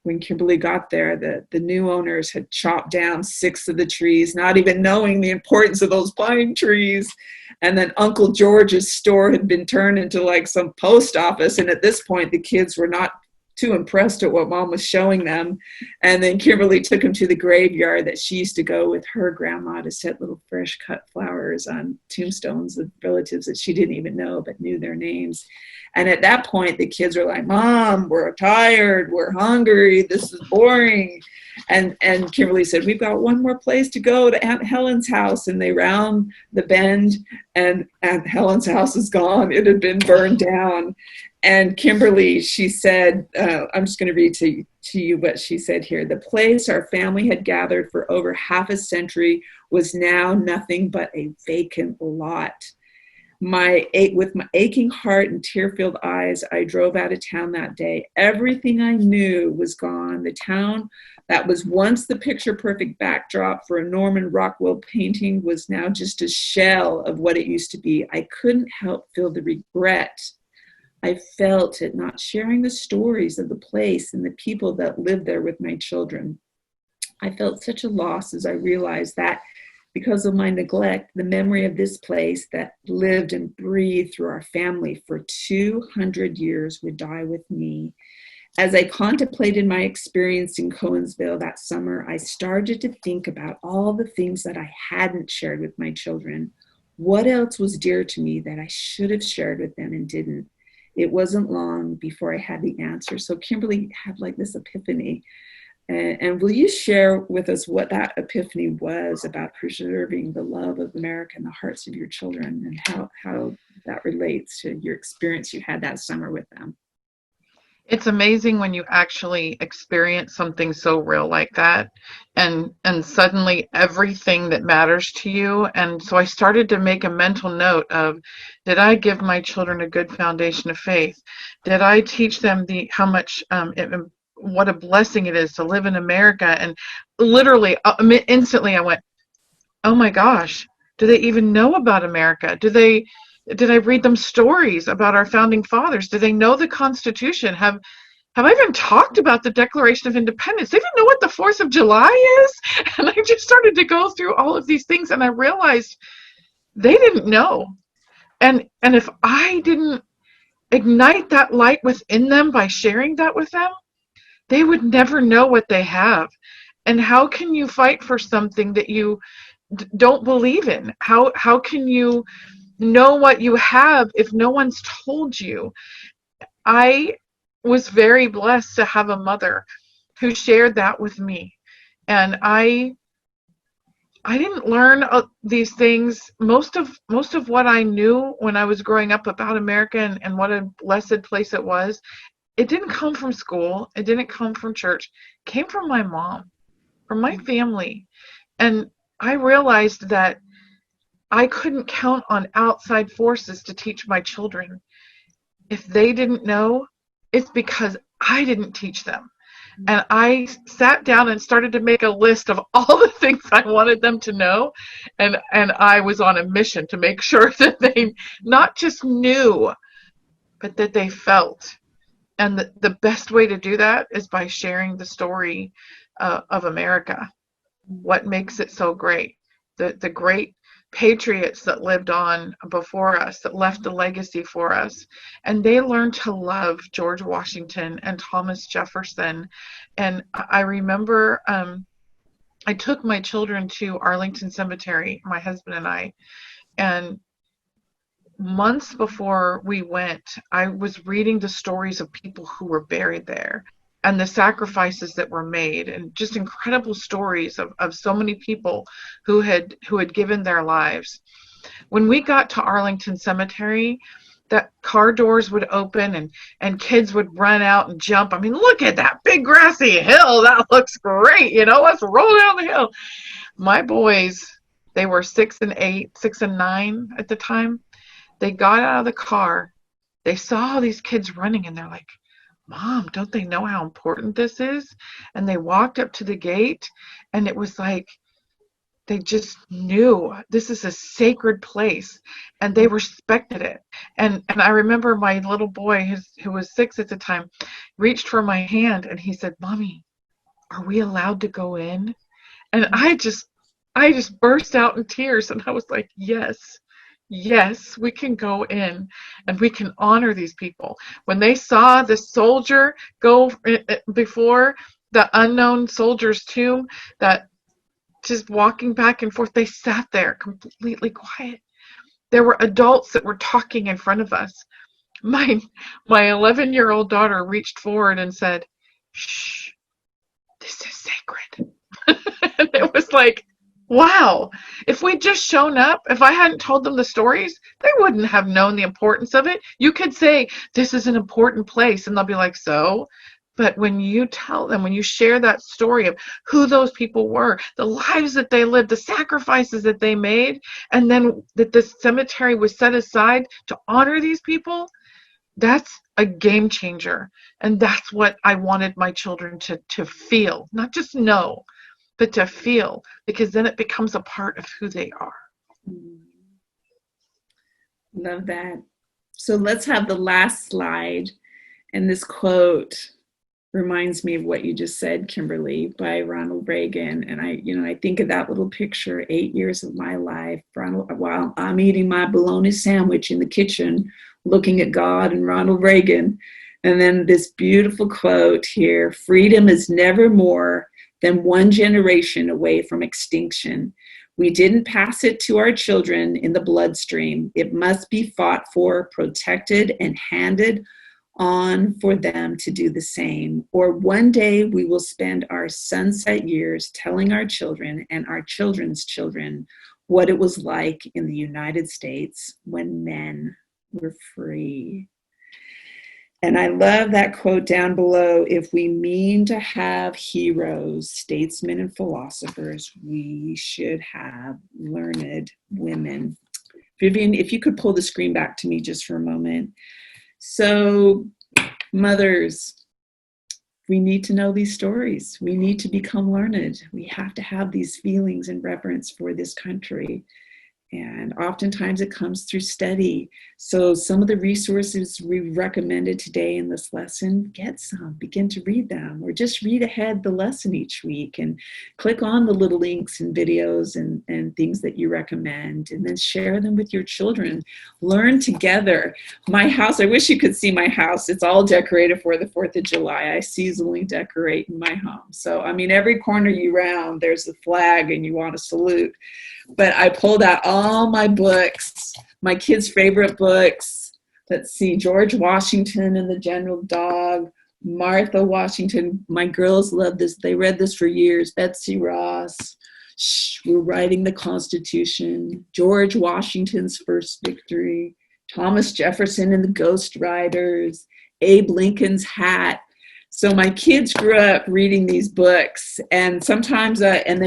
when Kimberly got there, the new owners had chopped down 6 of the trees, not even knowing the importance of those pine trees. And then Uncle George's store had been turned into like some post office. And at this point, the kids were not too impressed at what Mom was showing them. And then Kimberly took them to the graveyard that she used to go with her grandma to set little fresh cut flowers on tombstones of relatives that she didn't even know but knew their names. And at that point, the kids were like, Mom, we're tired, we're hungry, this is boring. And Kimberly said, we've got one more place to go, to Aunt Helen's house. And they round the bend, and Aunt Helen's house is gone. It had been burned down. And Kimberly, she said, I'm just going to read to you what she said here. The place our family had gathered for over half a century was now nothing but a vacant lot. With my aching heart and tear-filled eyes, I drove out of town that day. Everything I knew was gone. The town that was once the picture-perfect backdrop for a Norman Rockwell painting was now just a shell of what it used to be. I couldn't help feel the regret I felt at not sharing the stories of the place and the people that lived there with my children. I felt such a loss as I realized that because of my neglect, the memory of this place that lived and breathed through our family for 200 years would die with me. As I contemplated my experience in Cowansville that summer, I started to think about all the things that I hadn't shared with my children. What else was dear to me that I should have shared with them and didn't? It wasn't long before I had the answer. So Kimberly had like this epiphany. And will you share with us what that epiphany was about preserving the love of America in the hearts of your children, and how that relates to your experience you had that summer with them? It's amazing when you actually experience something so real like that, and suddenly everything that matters to you. And so I started to make a mental note of, did I give my children a good foundation of faith? Did I teach them how much what a blessing it is to live in America? And literally instantly I went, oh my gosh, do they even know about America? Did I read them stories about our founding fathers? Do they know the Constitution? Have I even talked about the Declaration of Independence? They didn't know what the 4th of July is? And I just started to go through all of these things, and I realized they didn't know. And if I didn't ignite that light within them by sharing that with them, they would never know what they have. And how can you fight for something that you don't believe in? How can you know what you have if no one's told you? I was very blessed to have a mother who shared that with me, and I didn't learn these things. Most of what I knew when I was growing up about America and what a blessed place it was, it didn't come from school. It didn't come from church. It came from my mom, from my family. And I realized that I couldn't count on outside forces to teach my children. If they didn't know, it's because I didn't teach them. And I sat down and started to make a list of all the things I wanted them to know. And I was on a mission to make sure that they not just knew, but that they felt. And the best way to do that is by sharing the story of America. What makes it so great? The great patriots that lived on before us, that left a legacy for us. And they learned to love George Washington and Thomas Jefferson. And I remember I took my children to Arlington Cemetery, my husband and I, and months before we went, I was reading the stories of people who were buried there and the sacrifices that were made, and just incredible stories of so many people who had given their lives. When we got to Arlington Cemetery, that car doors would open and kids would run out and jump. I mean, look at that big grassy hill. That looks great. Let's roll down the hill. My boys, they were 6 and 8, 6 and 9 at the time. They got out of the car. They saw all these kids running, and they're like, Mom, don't they know how important this is? And they walked up to the gate, and it was like they just knew this is a sacred place, and they respected it. And I remember my little boy, who was 6 at the time, reached for my hand, and he said, Mommy, are we allowed to go in? And I just burst out in tears, and I was like, yes, we can go in and we can honor these people. When they saw the soldier go before the unknown soldier's tomb, that just walking back and forth, they sat there completely quiet. There were adults that were talking in front of us. My 11-year-old daughter reached forward and said, shh, this is sacred. And it was like, wow, if we'd just shown up, if I hadn't told them the stories, they wouldn't have known the importance of it. You could say, this is an important place, and they'll be like, so? But when you tell them, when you share that story of who those people were, the lives that they lived, the sacrifices that they made, and then that this cemetery was set aside to honor these people, that's a game changer. And that's what I wanted my children to feel, not just know, but to feel, because then it becomes a part of who they are. Love that. So let's have the last slide. And this quote reminds me of what you just said, Kimberly, by Ronald Reagan. And I think of that little picture, 8 years of my life, while I'm eating my bologna sandwich in the kitchen, looking at God and Ronald Reagan. And then this beautiful quote here: freedom is never more than one generation away from extinction. We didn't pass it to our children in the bloodstream. It must be fought for, protected, and handed on for them to do the same. Or one day we will spend our sunset years telling our children and our children's children what it was like in the United States when men were free. And I love that quote down below: if we mean to have heroes, statesmen, and philosophers, we should have learned women. Vivian, if you could pull the screen back to me just for a moment. So, mothers, we need to know these stories. We need to become learned. We have to have these feelings and reverence for this country. And oftentimes it comes through study. So some of the resources we recommended today in this lesson, get some, begin to read them, or just read ahead the lesson each week and click on the little links and videos and things that you recommend, and then share them with your children. Learn together. My house, I wish you could see my house. It's all decorated for the 4th of July. I seasonally decorate in my home. So, I mean, every corner you round, there's a flag and you want to salute. But I pulled out all my books, my kids' favorite books. Let's see, George Washington and the General Dog, Martha Washington. My girls love this. They read this for years. Betsy Ross. We're writing the Constitution. George Washington's First Victory. Thomas Jefferson and the Ghost Riders. Abe Lincoln's Hat. So my kids grew up reading these books, and sometimes, and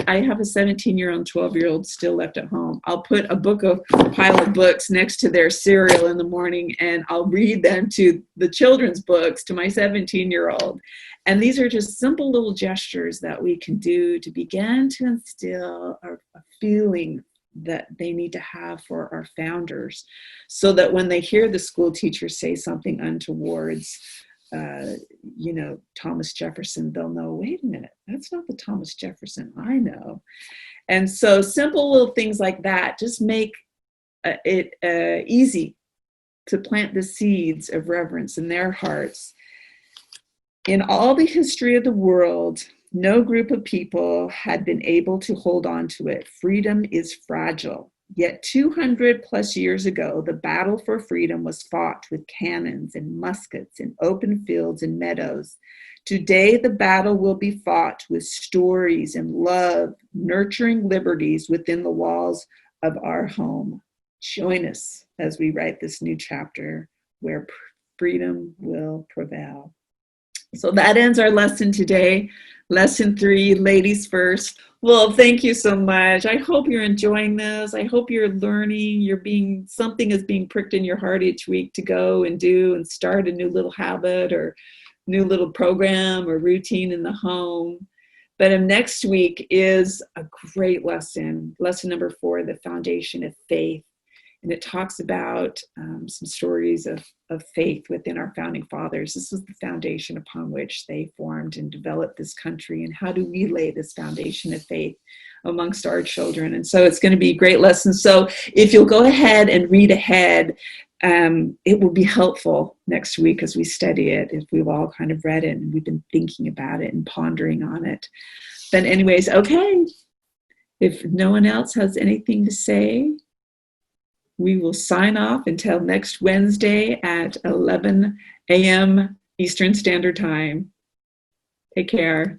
I have a 17-year-old and 12-year-old still left at home. I'll put a pile of books next to their cereal in the morning, and I'll read them to the children's books to my 17-year-old. And these are just simple little gestures that we can do to begin to instill a feeling that they need to have for our founders, so that when they hear the school teacher say something untowards, Thomas Jefferson, they'll know, wait a minute, that's not the Thomas Jefferson I know. And so simple little things like that just make it easy to plant the seeds of reverence in their hearts. In all the history of the world, no group of people had been able to hold on to it. Freedom is fragile. Yet 200 plus years ago, the battle for freedom was fought with cannons and muskets in open fields and meadows. Today, the battle will be fought with stories and love, nurturing liberties within the walls of our home. Join us as we write this new chapter where freedom will prevail. So that ends our lesson today. Lesson 3, ladies first. Well, thank you so much. I hope you're enjoying this. I hope you're learning. Something is being pricked in your heart each week to go and do and start a new little habit or new little program or routine in the home. But next week is a great lesson. Lesson number 4, the foundation of faith. And it talks about some stories of faith within our founding fathers. This was the foundation upon which they formed and developed this country. And how do we lay this foundation of faith amongst our children? And so it's going to be a great lesson. So if you'll go ahead and read ahead, it will be helpful next week as we study it, if we've all kind of read it and we've been thinking about it and pondering on it. But anyways, okay. If no one else has anything to say, we will sign off until next Wednesday at 11 a.m. Eastern Standard Time. Take care.